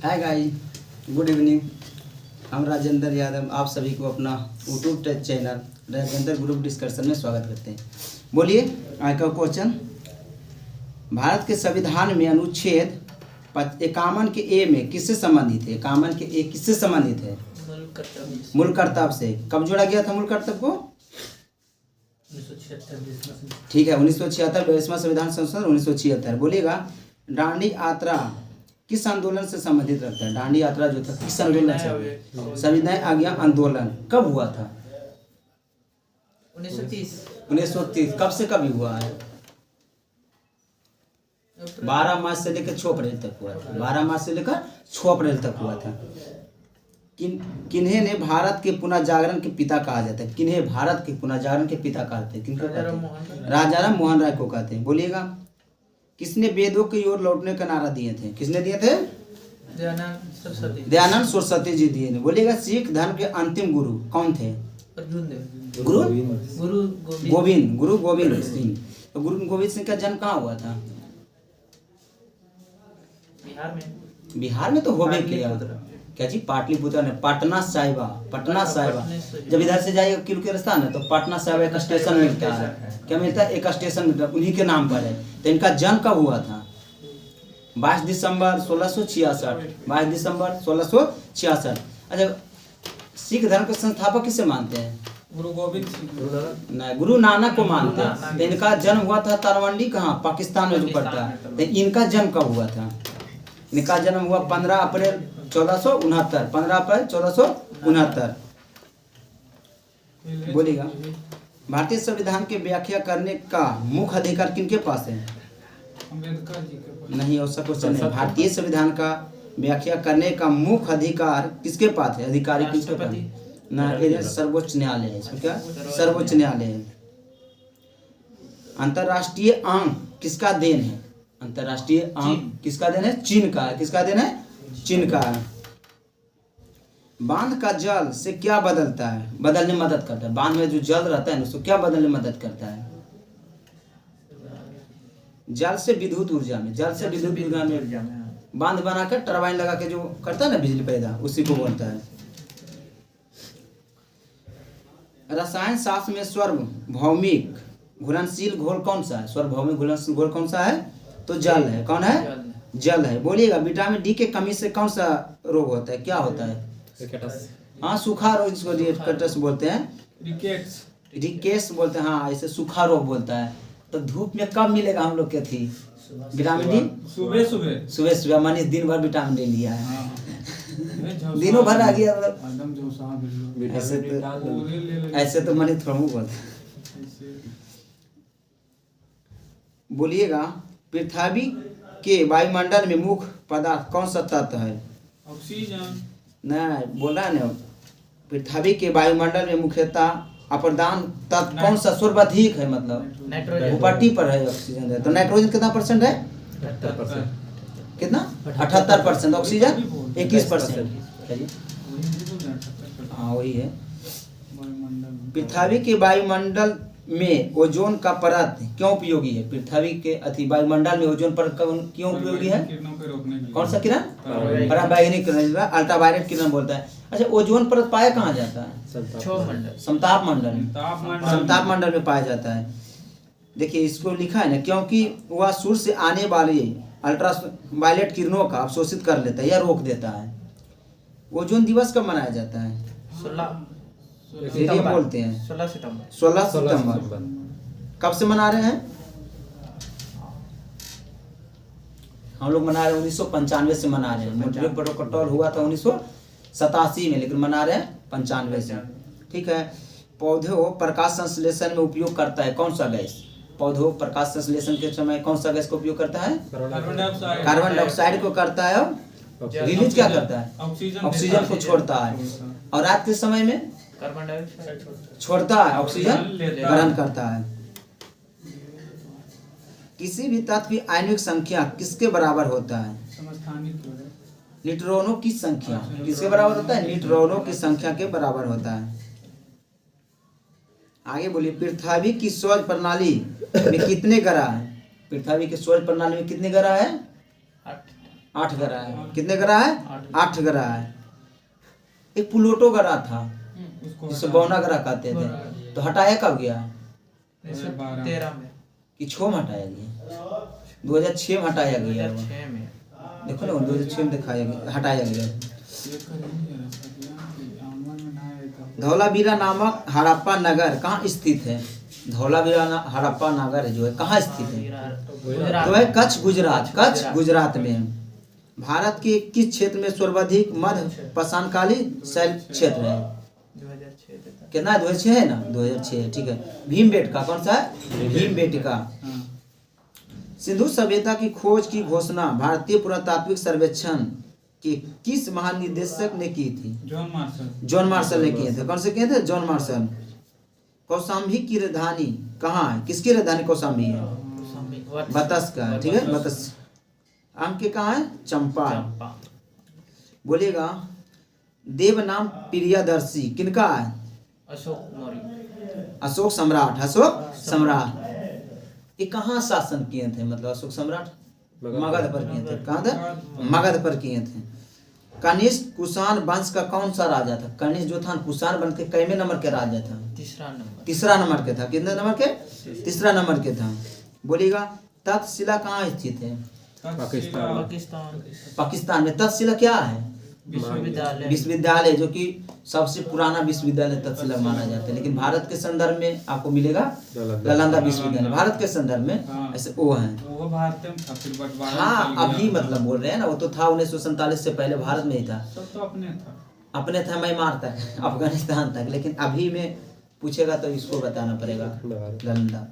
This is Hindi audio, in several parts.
Hi guys, good evening. हम राजेंद्र यादव आप सभी को अपना YouTube channel Rajendra group discussion में स्वागत करते हैं। बोलिए आज का क्वेश्चन। भारत के संविधान में अनुच्छेद 51 के ए में किससे संबंधित है? 51 के ए किससे संबंधित है? मूल कर्तव्य से। कब जोड़ा गया था मूल कर्तव्य को? 1976। ठीक है, 1976 22वां संविधान संशोधन 1976। बोलिएगा दांडी यात्रा किस आंदोलन से संबंधित रखता है? दांडी यात्रा जो था किस आंदोलन से? सविनय आज्ञा आंदोलन कब हुआ था? 1930। कब से कब हुआ है? 12 मार्च से लेकर 6 अप्रैल तक हुआ था। 12 मार्च से लेकर 6 अप्रैल तक हुआ था। किन्हें ने भारत के पुनः जागरण के पिता कहा जाता है? किन्हें भारत के पुनः जागरण के पिता कहते हैं? किनको कहते हैं? राजाराम मोहन राय को कहते हैं। बोलिएगा किसने वेदों की ओर लौटने का नारा दिए थे? किसने दिए थे? दयानंद सरस्वती जी दिए ने। बोलिएगा सिख धर्म के अंतिम गुरु कौन थे? गुरु गोविंद सिंह। तो गुरु गोविंद सिंह का जन्म कहाँ हुआ था? बिहार में तो होबे किया। क्या जी? पाटलिपुत्र ने पटना साहिबा। जब इधर से जाइए किलो के रास्ता ना तो पटना साहिबा एक स्टेशन मिलता है। क्या मिलता है? एक स्टेशन मिलता है, उन्हीं के नाम पर है। तो इनका जन्म कब हुआ था? 22 दिसंबर 1666। 22 दिसंबर 1666। अच्छा, सिख धर्म के संस्थापक किसे मानते हैं? गुरु गोविंद सिंह। नहीं, गुरु नानक को मानते हैं। तो इनका जन्म हुआ था तारवंडी, कहाँ? पाकिस्तान में जो पड़ता है। तो इनका जन्म कब हुआ था? इनका जन्म हुआ 15 अप्रैल 1469। 15 अप्रैल 1469। बोलिएगा भारतीय संविधान की व्याख्या करने का मुख्य अधिकार किनके पास है? अम्बेडकर जी के पास। नहीं, और क्वेश्चन है भारतीय संविधान का व्याख्या करने का मुख्य अधिकार किसके पास है? अधिकारी किसके पास? ना, ये सर्वोच्च न्यायालय है। इसमें क्या? सर्वोच्च न्यायालय है। अंतर्राष्ट्रीय अंक किसका देन है? अंतर्राष्ट्रीय अंक किसका देन है? चीन का। किसका देन है? चीन का। बांध का जल से क्या बदलता है? बदलने में मदद करता है। बांध में जो जल रहता है उसको क्या बदलने में मदद करता है? जल से विद्युत ऊर्जा में। जल से विद्युत ऊर्जा में बांध बनाकर टरबाइन लगा के जो करता है ना बिजली पैदा, उसी को बोलता है। रसायन शास्त्र में सार्वभौमिक घुलनशील घोल कौन सा है? सार्वभौमिक घुलनशील घोल कौन सा है? तो जल है। कौन है? जल है। बोलिएगा विटामिन डी के कमी से कौन सा रोग होता है? क्या होता है? हाँ, सूखा रोग, जिसको रिकेट्स बोलते हैं। रिकेट्स बोलते हैं। हाँ, ऐसे सूखा रोग बोलता है। तो धूप में कब मिलेगा हम लोग के थी विटामिन डी? सुबह। मनीष दिन भर विटामिन डी लिया है। दिनों भर आ गया। ऐसे तो मनीष थोड़ा बोलता है। बोलिएगा पृथ्वी के वायुमंडल में मुख्य पदार्थ कौन सा तत्व है? ऑक्सीजन। नहीं, बोल रहा है ना, पृथ्वी के वायुमंडल में मुख्यतः अप्रदान तत्व कौन सा सर्वाधिक है? मतलब भूपट्टी पर है ऑक्सीजन है। तो नाइट्रोजन कितना परसेंट है? 78%। कितना? 78%। ऑक्सीजन 21%। हाँ, वही है। पृथ्वी के वायुमंडल में ओजोन का परत क्यों उपयोगी है? पृथ्वी के वायुमंडल में ओजोन परत क्यों उपयोगी है? कौन सा किरण? पराबैंगनी किरण, अल्ट्रावायलेट किरण बोलता है। अच्छा, ओजोन परत पाया कहाँ जाता है? समताप मंडल में पाया जाता है। देखिए इसको लिखा है ना, क्योंकि वह सूर्य से आने वाली अल्ट्रावायलेट किरणों का अवशोषित कर लेता है या रोक देता है। ओजोन दिवस कब मनाया जाता है? 16 बोलते हैं 16 सितंबर। कब से मना रहे हैं? हम लोग मना रहे हैं 1995 से मना रहे हैं। मॉन्ट्रियल प्रोटोकॉल हुआ था 1987 में, लेकिन मना रहे हैं 95 से। ठीक है। पौधों प्रकाश संश्लेषण में उपयोग करता है कौन सा गैस? पौधों प्रकाश संश्लेषण के समय कौन सा गैस का उपयोग करता है? कार्बन डाइऑक्साइड को करता है। और रिलीज क्या करता है? ऑक्सीजन को छोड़ता है। और रात के समय में कार्बन डाइऑक्साइड छोड़ता है, ऑक्सीजन ग्रहण करता है। किसी भी तत्व की आण्विक संख्या किसके बराबर होता है? न्यूट्रॉनों की संख्या किसके बराबर होता है? न्यूट्रॉनों की संख्या के बराबर होता है। आगे बोलिए पृथ्वी की सौर प्रणाली में कितने ग्रह हैं? पृथ्वी की सौर प्रणाली में कितने ग्रह हैं? 8 ग्रह है। कितने ग्रह है? 8 ग्रह है। एक प्लूटो ग्रह था उसको जिसे बौना ग्रह कहते थे, तो हटाया कब गया? 13 में, कि 6 में हटाया गया? 2006 में हटाया गया। 2006 में। देखो ना 2006 में दिखाया गया, हटाया गया। धौलावीरा नामक हड़प्पा नगर कहाँ स्थित है? धौलावीरा हड़प्पा नगर जो है कहाँ स्थित है? तो है कच्छ गुजरात। कच्छ गुजरात में है। भारत के किस क्षेत्र में सर्वाधिक मध्य पाषाणकालीन शैल क्षेत्र है? 2006 तक। कितना है? 2006 है ना? 2006 है, ठीक है। भीमबेटका कौन सा है? भीमबेटका। सिंधु सभ्यता की खोज की घोषणा भारतीय पुरातात्विक सर्वेक्षण के किस महानिदेशक ने की थी? जॉन मार्शल ने किए थे। कौन से किए थे? John Marshall. कौशाम्बी की राजधानी कहाँ है? किसकी राजधानी कौशाम्बी है? बतस का, ठीक है, बतस। आम के कहाँ है? चंपा। बोलिएगा देव नाम प्रियदर्शी किनका है? अशोक मौर्य। अशोक सम्राट। अशोक सम्राट ये कहाँ शासन किए थे? मतलब अशोक सम्राट मगध पर किए थे। कहाँ थे? मगध पर किए थे। कनिष्क कुषाण वंश का कौन सा राजा था? कनिष्क जो था कुषाण वंश के कैमे नंबर के राजा था? तीसरा नंबर के था। कितने नंबर के? तीसरा नंबर के था। बोलिएगा तक्षशिला कहाँ स्थित है? पाकिस्तान में। तक्षशिला क्या है? विश्वविद्यालय, जो कि सबसे पुराना विश्वविद्यालय तक्षशिला माना जाता है। लेकिन भारत के संदर्भ में आपको मिलेगा नालंदा विश्वविद्यालय। भारत के संदर्भ में ऐसे वो है। वो भारत में था, फिर बंटवारा हाँ निकल अभी गया। मतलब बोल रहे हैं ना, वो तो था 1947 से पहले भारत में ही था। तब तो अपने था। अपने था म्यांमार तक, अफगानिस्तान तक। लेकिन अभी में पूछेगा तो इसको बताना पड़ेगा नालंदा।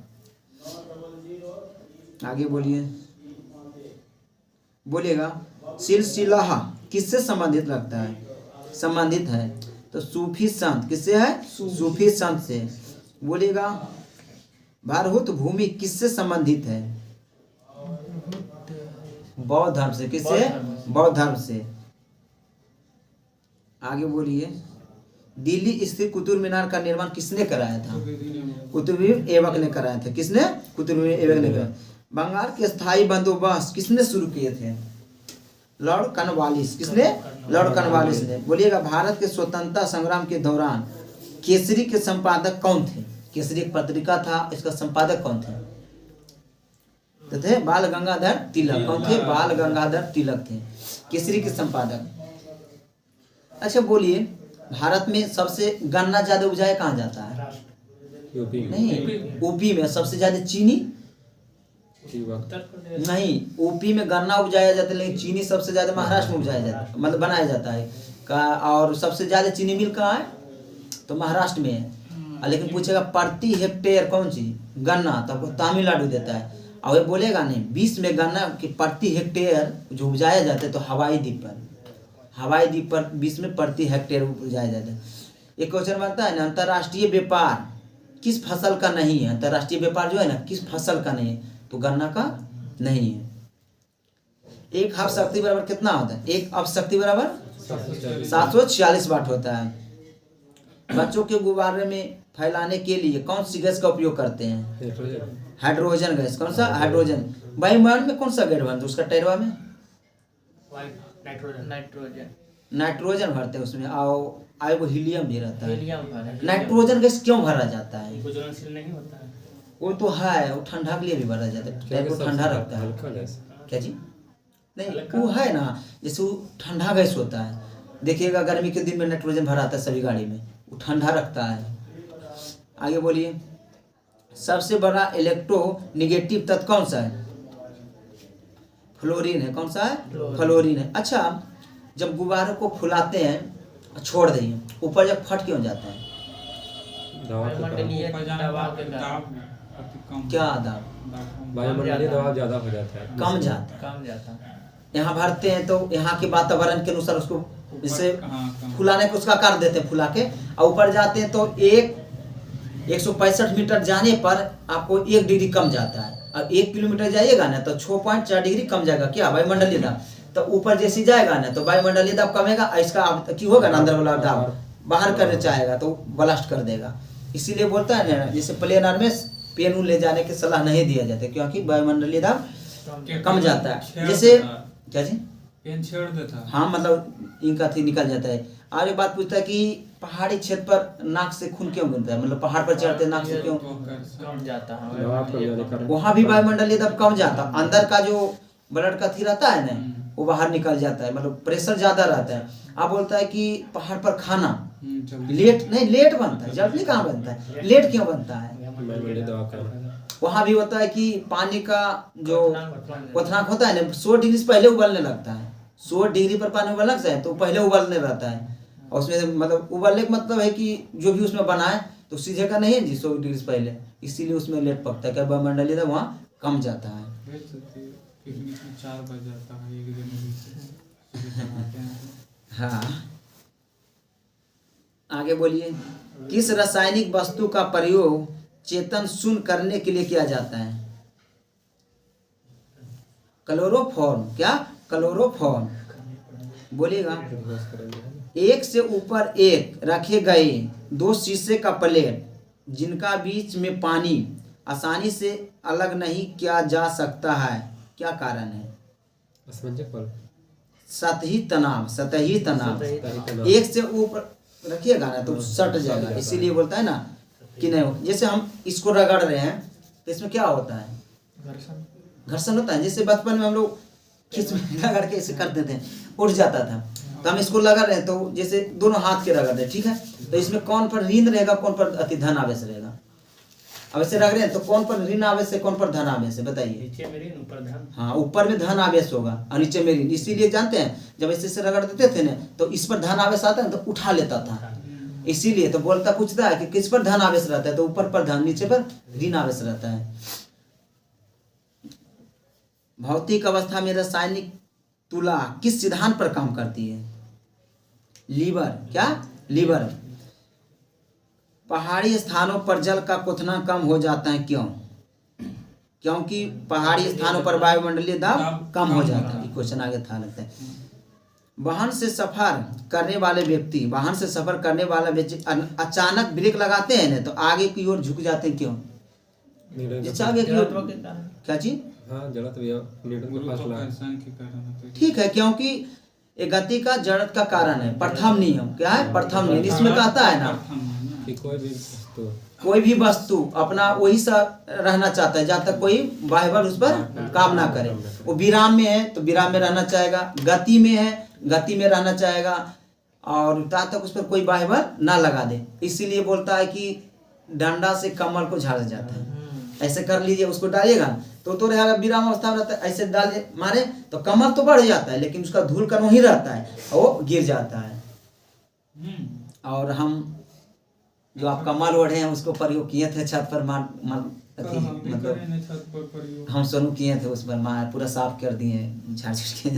आगे बोलिए। बोलिएगा सिलसिलाहा किससे संबंधित लगता है? संबंधित है तो सूफी संत किससे है? सूफी संत से। बोलिएगा भारहूत भूमि किससे संबंधित है? बौद्ध धर्म से। किससे? बौद्ध धर्म से। आगे बोलिए दिल्ली स्थित कुतुब मीनार का निर्माण किसने कराया था? कुतुबुद्दीन ऐबक ने कराया था। किसने? कुतुबुद्दीन ऐबक ने कराया। बंगाल के स्थायी बंदोबस्त किसने शुरू किए थे? Lord Cornwallis. किसने? लॉर्ड कॉर्नवालिस ने। बोलिएगा भारत के स्वतंत्रता संग्राम के दौरान केसरी के संपादक कौन थे? केसरी एक पत्रिका था, इसका संपादक कौन थे? तो थे बाल गंगाधर तिलक। कौन थे? बाल गंगाधर तिलक थे केसरी के संपादक। अच्छा बोलिए भारत में सबसे गन्ना ज्यादा उपजाया कहाँ जाता है? नहीं, यूपी में। सबसे ज्यादा चीनी नहीं, यूपी में गन्ना उपजाया जाता है, लेकिन चीनी सबसे ज्यादा महाराष्ट्र में उपजाया जाता है, मतलब बनाया जाता है का। और सबसे ज्यादा चीनी मिल कहाँ है? तो महाराष्ट्र में है। लेकिन पूछेगा प्रति हेक्टेयर कौन सी गन्ना, तो आपको तमिलनाडु देता है। और ये बोलेगा नहीं 20 में गन्ना की प्रति हेक्टेयर जो उपजाया जाता है, तो हवाई द्वीप पर 20 में प्रति हेक्टेयर उपजाया जाता है। एक क्वेश्चन बनता है ना, अंतर्राष्ट्रीय व्यापार किस फसल का नहीं है? अंतर्राष्ट्रीय व्यापार जो है ना किस फसल का नहीं है? तो गन्ना का नहीं है। एक हब शक्ति बराबर कितना होता है? एक हब शक्ति बराबर 746 वाट होता है। बच्चों के गुब्बारे में फैलाने के लिए कौन सी गैस का उपयोग करते हैं? Hydrogen gas. कौन सा? हाइड्रोजन। वायुमंडल में कौन सा गैस बनता है उसका टैरवा में? नाइट्रोजन भरते हैं उसमें। और वो हीलियम भी रहता है। नाइट्रोजन गैस क्यों भरा जाता है? नहीं होता है। वो तो है, वो ठंडा के लिए भी भरा जाता है, वो ठंडा रखता है। क्या जी? नहीं, वो है ना, जैसे वो ठंडा गैस होता है। देखिएगा गर्मी के दिन में नाइट्रोजन भरा आता है सभी गाड़ी में, वो ठंडा रखता है। आगे बोलिए सबसे बड़ा इलेक्ट्रोनेगेटिव तत्व कौन सा है? फ्लोरीन है। कौन सा है? फ्लोरीन है। अच्छा जब गुब्बारे को फुलाते हैं छोड़ देंगे, ऊपर जब फट क्यों जाता है? क्या दाब? वायुमंडलीय दबाव ज्यादा हो जाता है, कम जाता है। यहाँ भरते हैं तो यहाँ के वातावरण के अनुसार उसको इससे फुलाने को उसका आकार देते हैं फुला के, और ऊपर जाते हैं तो 165 मीटर जाने पर आपको 1 डिग्री कम जाता है। और 1 किलोमीटर जाइएगा ना तो 6.4 डिग्री कम जाएगा। क्या? वायुमंडलीय दाब। तो ऊपर जैसे जाएगा ना तो वायुमंडलीय दाब कमेगा, इसका की होगा ना अंदर वाला दाब बाहर करना चाहेगा तो ब्लास्ट कर देगा। इसीलिए बोलता है ना जैसे प्लेनर में पेन ले जाने की सलाह नहीं दिया जाता, क्योंकि वायुमंडलीय दाब कम जाता है। जैसे क्या जी पेन छेड़ देता है। हाँ मतलब इनका थी निकल जाता है। और एक बात पूछता है कि पहाड़ी क्षेत्र पर नाक से खून क्यों गिरता है, मतलब पहाड़ पर चढ़ते नाक से क्यों? कम जाता है दवा कम जाने के कारण। वहां भी वायुमंडलीय दबाव कम जाता, अंदर का जो ब्लड का थी रहता है ना वो बाहर निकल जाता है, मतलब प्रेशर ज्यादा रहता है। आप बोलता है कि पहाड़ पर खाना लेट नहीं, लेट बनता है, जल्दी कहाँ बनता है, लेट क्यों बनता है? वायुमंडलीय दवा का। वहां भी होता है कि पानी का जो क्वथनांक होता है ना 100 डिग्री से पहले उबलने लगता है। 100 डिग्री पर पानी उबलने लगता है तो पहले उबलने रहता है, और उसमें मतलब उबलने का मतलब है कि जो भी उसमें बना है तो सीधे का नहीं है जी 100 डिग्री से पहले, इसीलिए उसमें लेट पकता है। क्या वायुमंडलीय दबाव वहाँ कम जाता है। पिकनिक में 4 बज जाता है 1 जनवरी से। हाँ आगे बोलिए। किस रासायनिक वस्तु का प्रयोग चेतन शून्य करने के लिए किया जाता है? क्लोरोफॉर्म। क्या? क्लोरोफॉर्म। बोलिएगा। एक से ऊपर एक रखे गए 2 शीशे का प्लेट जिनका बीच में पानी आसानी से अलग नहीं किया जा सकता है, क्या कारण है? असमंजस पर। सतही तनाव। सतही तनाव। सतही तनाव। एक से ऊपर रखिएगा ना तो सट जाएगा, इसीलिए बोलता है ना कि नहीं। जैसे हम इसको रगड़ रहे हैं तो इसमें क्या होता है? घर्षण होता है। जैसे बचपन में हम लोग खींच में रगड़ के ऐसे करते थे, उठ जाता था, तो हम इसको लगा रहे हैं तो जैसे दोनों हाथ के रगड़ रहे, ठीक है, तो इसमें कौन पर ऋण रहेगा, कौन पर अति धन आवेश रहेगा? अब ऐसे रख रहे हैं तो कौन पर ऋण आवेश है, कौन पर धन आवेश है, बताइए। नीचे में ऋण ऊपर धन। हाँ ऊपर में धन आवेश होगा और नीचे में ऋण। इसीलिए जानते हैं जब ऐसे से रगड़ देते थे ना तो इस पर धन आवेश आता है तो उठा लेता था, इसीलिए तो बोलता पूछता है कि किस पर धन आवेश रहता है, तो ऊपर पर धन, नीचे पर ऋण आवेश रहता है। भौतिक अवस्था में रासायनिक तुला किस सिद्धांत पर काम करती है? लीवर। क्या? लीवर। पहाड़ी स्थानों पर जल का क्वथनांक कम हो जाता है, क्यों? क्योंकि पहाड़ी स्थानों पर वायुमंडलीय दाब कम हो जाता है। क्वेश्चन आगे था लगता है। वाहन से सफर करने वाले व्यक्ति अचानक ब्रेक लगाते हैं ना तो आगे की ओर झुक जाते हैं, क्यों? जैसे आगे की ओर क्या चीज? हाँ जड़त भैया न्यूटन का फासला। ठीक है, क्योंकि ये गति का जड़त का कारण है। प्रथम नियम। क्या है? प्रथम नियम। इसमें कहता है ना कि कोई भी वस्तु अपना वही सा रहना चाहता है जब तक कोई बाह्य बल उस पर काम ना करे। वो विराम में है तो विराम में रहना चाहेगा, गति में है गति में रहना चाहेगा, और तब तक उस पर कोई बाह्य बल ना लगा दे। इसीलिए बोलता है कि डंडा से कमल को झाड़ा जाता है। ऐसे कर लीजिए, उसको डालिएगा तो रहेगा विराम अवस्था में रहता है। ऐसे डाले मारे तो कमल तो बढ़ जाता है लेकिन उसका धूल कण वहीं रहता है और वो गिर जाता है। और हम जो आप कमल ओढ़े हैं उसको प्रयोग किए थे छत पर मतलब हम शुरू किए थे, उस पर मार पूरा साफ कर दिए झाड़ के।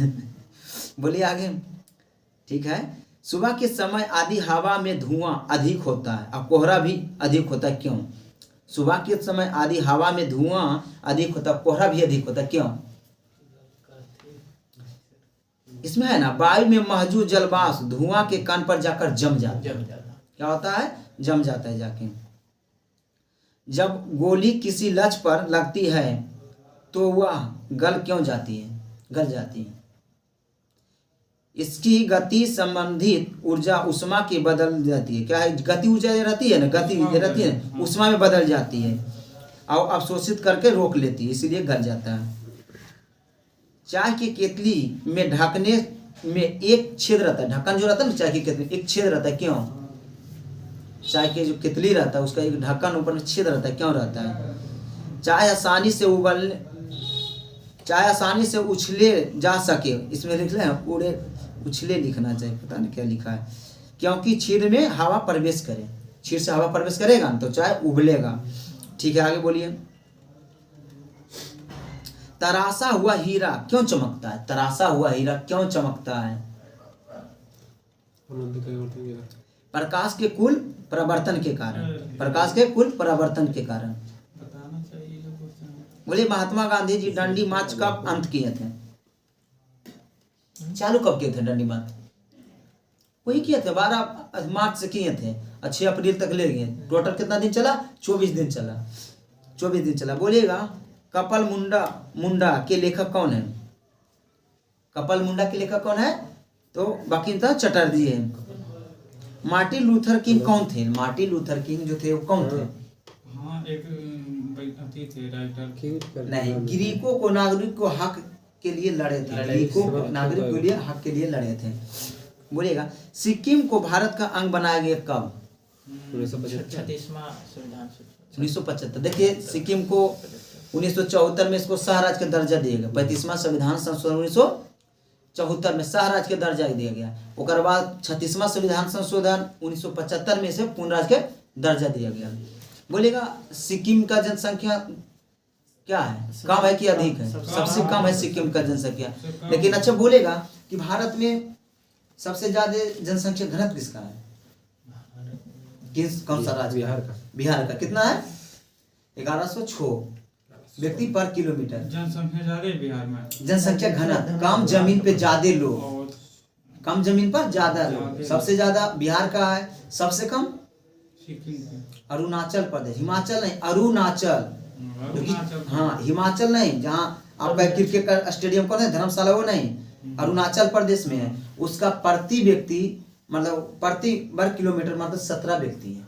बोलिए आगे। ठीक है। सुबह के समय आधी हवा में धुआं अधिक होता है और कोहरा भी अधिक होता है, क्यों? सुबह के समय आधी हवा में धुआं अधिक होता है, कोहरा भी अधिक होता है, क्यों? इसमें है ना वायु में मौजूद जलवाष्प धुआं के कण पर जाकर जम जाता है। क्या होता है? जम जाता है जाके। जब गोली किसी लक्ष्य पर लगती है तो वह गल क्यों जाती है? गल जाती है। इसकी गति संबंधित ऊर्जा उष्मा की बदल जाती है। क्या है? गति ऊर्जा रहती है ना, गति रहती है उष्मा में बदल जाती है और अवशोषित करके रोक लेती है, इसीलिए गल जाता है। चाय की केतली में ढकने में एक छेद रहता है, ढक्कन जो रहता है ना चाय की केतली एक छेद रहता है, क्यों? चाय की जो केतली रहता है उसका एक ढक्कन ऊपर में छेद रहता है, क्यों रहता है? चाय आसानी से उछले जा सके, इसमें लिख लें उड़े उछले लिखना चाहिए, पता नहीं क्या लिखा है, क्योंकि छीद में हवा प्रवेश करे, छीद से हवा प्रवेश करेगा तो चाय उबलेगा। ठीक है आगे बोलिए। तराशा हुआ हीरा क्यों चमकता है? तराशा हुआ हीरा क्यों चमकता है? प्रकाश के कुल परावर्तन के कारण। प्रकाश के कुल परावर्तन के कारण। बताना चाहिए। बोले महात्मा गांधी जी डंडी मार्च कब अंत किए थे? चालू कब किए थे डंडी मार्च? वही किए थे 12 मार्च से किए थे, 6 अप्रैल तक ले गए। टोटल कितना दिन चला? 24 दिन चला। 24 दिन चला। बोलिएगा कपिल मुंडा के लेखक कौन है? कपाल मुंडा के लेखक कौन है? तो बंकिमचंद्र चटर्जी है। मार्टिन लूथर किंग कौन थे? मार्टिन लूथर किंग जो थे वो कौन थे? हाँ एक अति थे राइटर। नहीं, ग्रीकों को नागरिक को हक के लिए लड़े थे। ग्रीकों को नागरिक के लिए हक के लिए लड़े थे। बोलिएगा सिक्किम को भारत का अंग बनाया गया कब? 1975। देखिए सिक्किम को 1974 में इसको शाह राज्य का दर्जा दिया गया। 35वां संविधान संशोधन 1974 में शाह राज्य का दर्जा दिया गया। उसके बाद 36वां संविधान संशोधन 1975 में इसे पूर्ण राज्य के दर्जा दिया गया। बोलिएगा सिक्किम का जनसंख्या क्या है? कम है कि अधिक है? सबसे कम है सिक्किम का जनसंख्या। लेकिन अच्छा बोलेगा कि भारत में सबसे ज्यादा जनसंख्या घनत्व किसका है? कौन सा राज्य? बिहार का। कितना है? 1106 व्यक्ति पर किलोमीटर। जनसंख्या ज्यादा है बिहार में। जनसंख्या घनत्व, कम जमीन पे ज्यादा लोग, कम जमीन पर ज्यादा लोग। सबसे ज्यादा बिहार का है, सबसे कम अरुणाचल प्रदेश। हिमाचल नहीं, अरुणाचल। हाँ हिमाचल नहीं, जहाँ आपका क्रिकेट का स्टेडियम कौन है, धर्मशाला, वो नहीं, अरुणाचल प्रदेश में है। उसका प्रति व्यक्ति मतलब प्रति वर्ग किलोमीटर मतलब 17 व्यक्ति है,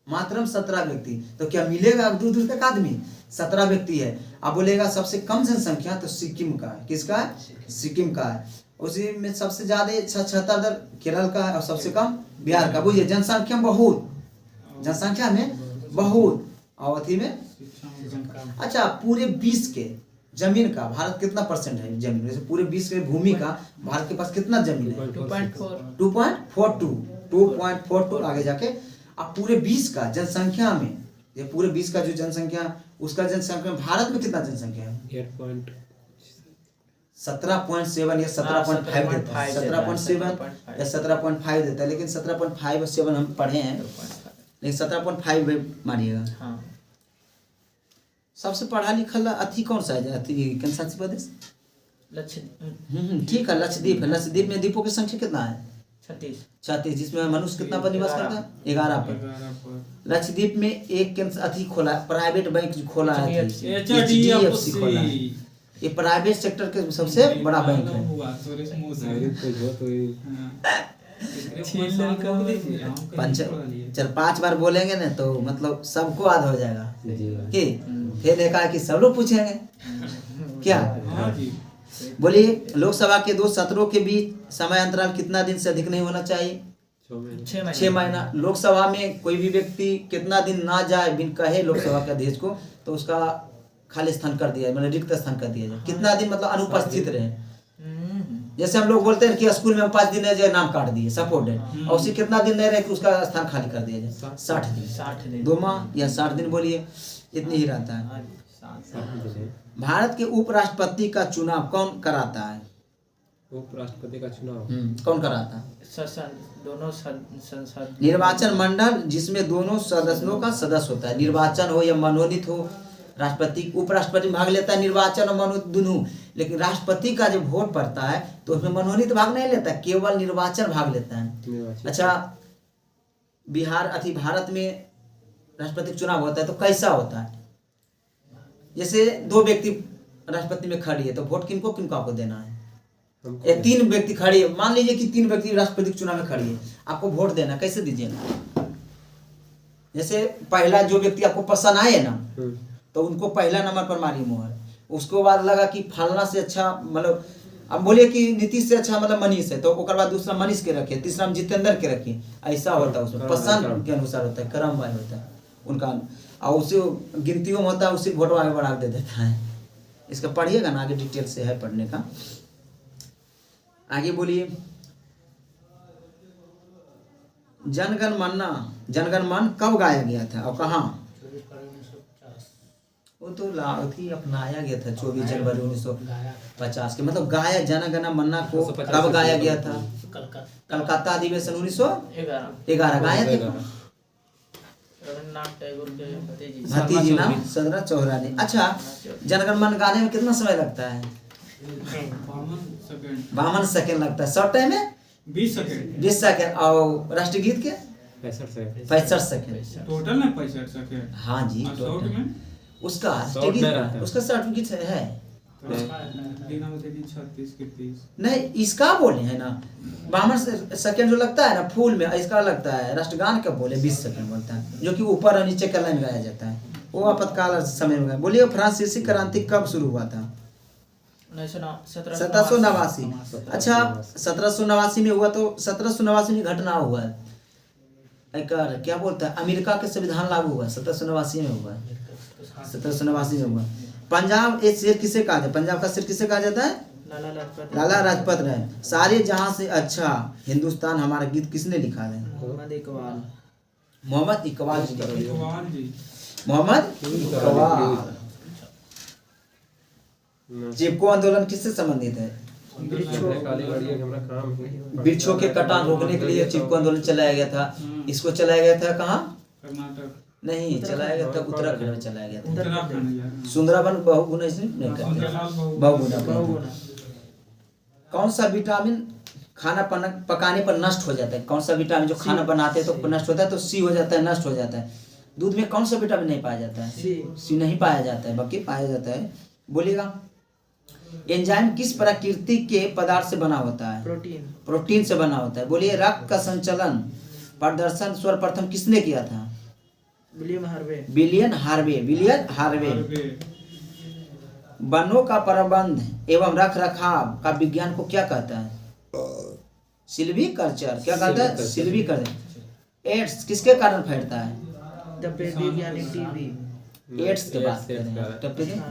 मात्र 17 व्यक्ति। तो क्या मिलेगा दूर दूर तक आदमी? 17 व्यक्ति है। अब बोलेगा सबसे कम जनसंख्या तो सिक्किम का है। किसका है? सिक्किम का है। उसी में सबसे ज्यादा 76 केरल का है और सबसे कम बिहार का। बुझिए जनसंख्या बहुत, जनसंख्या में बहुत और अथी में। अच्छा पूरे 20 के जमीन का भारत कितना परसेंट है जमीन? जैसे पूरे 20 के भूमि का भारत के पास कितना जमीन है? 2.42 आगे जाके। अब पूरे 20 का जनसंख्या में, ये पूरे 20 का जो जनसंख्या, उसका जनसंख्या भारत में कितना जनसंख्या है? 17.7 या 17.5 देता है। 17.7 या 17.5 देता है। लेकिन 17.5 और 7 हम पढ़े हैं, लेकिन 17.5 मानिएगा। सबसे पढ़ा लिखा अथी कौन सा है? अथी कैंसासी प्रदेश ठीक है, लक्षद्वीप है। लक्षद्वीप में द्वीपों की संख्या कितना है? 36। जिसमें मनुष्य कितना पर निवास करता है? 11 पर। लक्षद्वीप में एक अथी खोला, प्राइवेट बैंक खोला है, HDFC खोला है। ये प्राइवेट सेक्टर के सबसे बड़ा बैंक है। 5 बार बोलेंगे ना तो मतलब सबको याद हो जाएगा कि फिर देखा कि सब लोग पूछेंगे क्या? बोलिए लोकसभा के 2 सत्रों के बीच समय अंतराल कितना दिन से अधिक नहीं होना चाहिए? 6 महीना। लोकसभा में कोई भी व्यक्ति कितना दिन ना जाए बिन कहे लोकसभा के अध्यक्ष को, तो उसका खाली स्थान कर दिया, मतलब रिक्त स्थान कर दिया जाए। कितना दिन मतलब अनुपस्थित रहे। जैसे हम लोग बोलते हैं कि स्कूल में 5 दिन रह जाए, नाम काट दिए सपोर्टेड, और उसी कितना दिन नहीं रहे कि उसका स्थान खाली कर दिया जाए? 60 दिन। 2 माह या 60 दिन बोलिए, इतनी ही रहता है। भारत के उपराष्ट्रपति का चुनाव कौन कराता है? उपराष्ट्रपति का चुनाव कौन कराता है? दोनों संसद निर्वाचन मंडल, जिसमें दोनों सदस्यों का सदस्य होता है। निर्वाचन हो या मनोनीत हो, राष्ट्रपति उपराष्ट्रपति भाग लेता है, निर्वाचन और मनोनीत दोनों। लेकिन राष्ट्रपति का जब वोट पड़ता है तो उसमें मनोनीत भाग नहीं लेता, केवल निर्वाचन भाग लेता है। अच्छा भारत में राष्ट्रपति चुनाव होता है तो कैसा होता है? जैसे 2 व्यक्ति राष्ट्रपति में खड़ी है तो वोट किनको किनको आपको देना है? 3 व्यक्ति खड़ी है, मान लीजिए कि 3 व्यक्ति राष्ट्रपति चुनाव में खड़ी है, आपको वोट देना, कैसे दीजिएगा? जैसे पहला जो व्यक्ति आपको पसंद आए ना तो उनको पहला नंबर पर मारिए मोहर। उसको बाद लगा कि फलना से अच्छा, मतलब अब बोलिए कि नीतीश से अच्छा मतलब मनीष है, तो उसके बाद दूसरा मनीष के रखिए, तीसरा हम जितेंद्र के रखिए। ऐसा होता है, उसमें पसंद के अनुसार होता है, क्रम वाइज होता है उनका, और उसे गिनतियों में होता है, उसी वोट आगे बढ़ा दे देता है। इसका पढ़िएगा ना, आगे डिटेल से है पढ़ने का। आगे बोलिए जनगण मन कब गाया गया था और कहाँ? वो तो लाठी अपनाया गया था 24 जनवरी 1950 के, मतलब गाया जनगण मन को कब गाया गया था? कलकत्ता अधिवेशन 1911 गाया थे। भतीजी नाम 17 ने। अच्छा जनगण मन गाने में कितना समय लगता है? 52 सेकंड लगता है। शॉर्ट टाइम में 20 सेकंड। और राष्ट्रीय गीत के 65 सेकंड। टोटल में 65 सेकंड। हाँ जी, शॉर्ट में उसका सर्टिफिकेट है। बिना बदली 36 के 30। नहीं, इसका बोले है ना, बामन सेकंड जो लगता है ना फूल में, इसका लगता है राष्ट्रगान का बोले 20 सेकंड बोलता है, जो कि ऊपर और नीचे का लाइन गाया जाता है, वो आपातकाल समय में गाया। बोलिए फ्रांसीसी क्रांति कब शुरू हुआ था? 1789। अच्छा, 1789 में हुआ, तो 1789 में घटना हुआ है, एक क्या बोलता है, अमेरिका के संविधान लागू हुआ 1789 में हुआ, 1789 में हुआ। पंजाब एक शेर किसे कहा जाता है? पंजाब का शेर किसे कहा जाता है? लाला लाजपत राय। सारे जहां से अच्छा हिंदुस्तान हमारा गीत किसने लिखा है? मोहम्मद इकबाल। मोहम्मद इकबाल जी। इकबाल जी। मोहम्मद इकबाल। चिपको आंदोलन किससे संबंधित है? वृक्षों के कटान रोकने के लिए चिपको आंदोलन चलाया गया था। इसको चलाया गया था कहाँ? कर्नाटक नहीं, चलाया गया था उत्तराखंड में चलाया गया था। उत्तराखंड यार। सुंदरबन बहुगुणा इसमें नहीं करते। सुंदरलाल बहुगुणा। कौन सा विटामिन खाना पकाने पर नष्ट हो जाता है? कौन सा विटामिन जो खाना बनाते हैं तो नष्ट होता है? तो सी हो जाता है, नष्ट हो जाता है। दूध में कौन सा विटामिन नहीं पाया जाता है? सी नहीं पाया जाता है, बाकी पाया जाता है। बोलिएगा, एंजाइम किस प्रकृति के पदार्थ से बना होता है? प्रोटीन से बना होता है। बोलिए, रक्त का संचलन प्रदर्शन सर्वप्रथम किसने किया था? William Harvey. वनों का प्रबंध एवं रख रखाव का विज्ञान को क्या कहता है? सिल्वीकल्चर। क्या कहता है? सिल्वीकल्चर। एड्स किसके कारण फैलता है? एड्स की बात कर रहे हैं।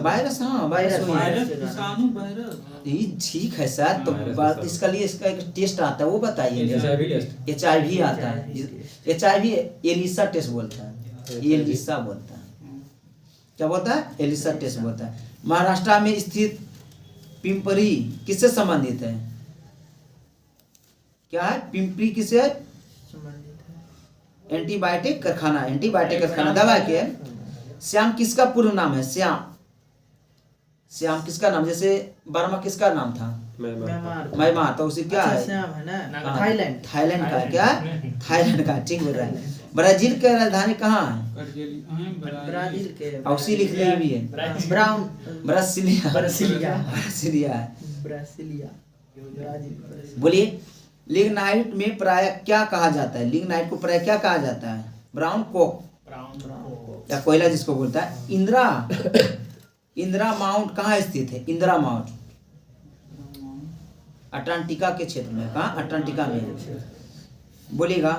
वायरस। हाँ, वायरस विषाणु वायरस। ये ठीक है सर, तो बात इसका लिए इसका एक टेस्ट आता है, वो बताइए। HIV आता है। HIV एलिसा टेस्ट बोलता है, एलिसा बोलता है। क्या बोलता है? एलिसा टेस्ट बोलता है। महाराष्ट्र में स्थित पिंपरी किससे संबंधित है? क्या है? पिंपरी किससे? एंटीबायोटिक कारखाना दवा के। श्याम किसका पूर्ण नाम है? श्याम किसका नाम? जैसे वर्मा किसका नाम था? म्यांमार। तो उसे क्या है? श्याम है ना? थाईलैंड का। क्या? थाईलैंड का। ठीक बोल रहा है। ब्राजील की राजधानी कहाँ है? ब्राजील के। उसी लिखने भी है, ब्रासिलिया। बोलिए, लिग्नाइट में प्राय क्या कहा जाता है? लिग्नाइट को प्राय क्या कहा जाता है? ब्राउन कोक या कोयला जिसको बोलता है। इंदिरा माउंट कहाँ स्थित है? इंदिरा माउंट अटलांटिका के क्षेत्र में। कहाँ? अटलांटिका में। बोलिएगा,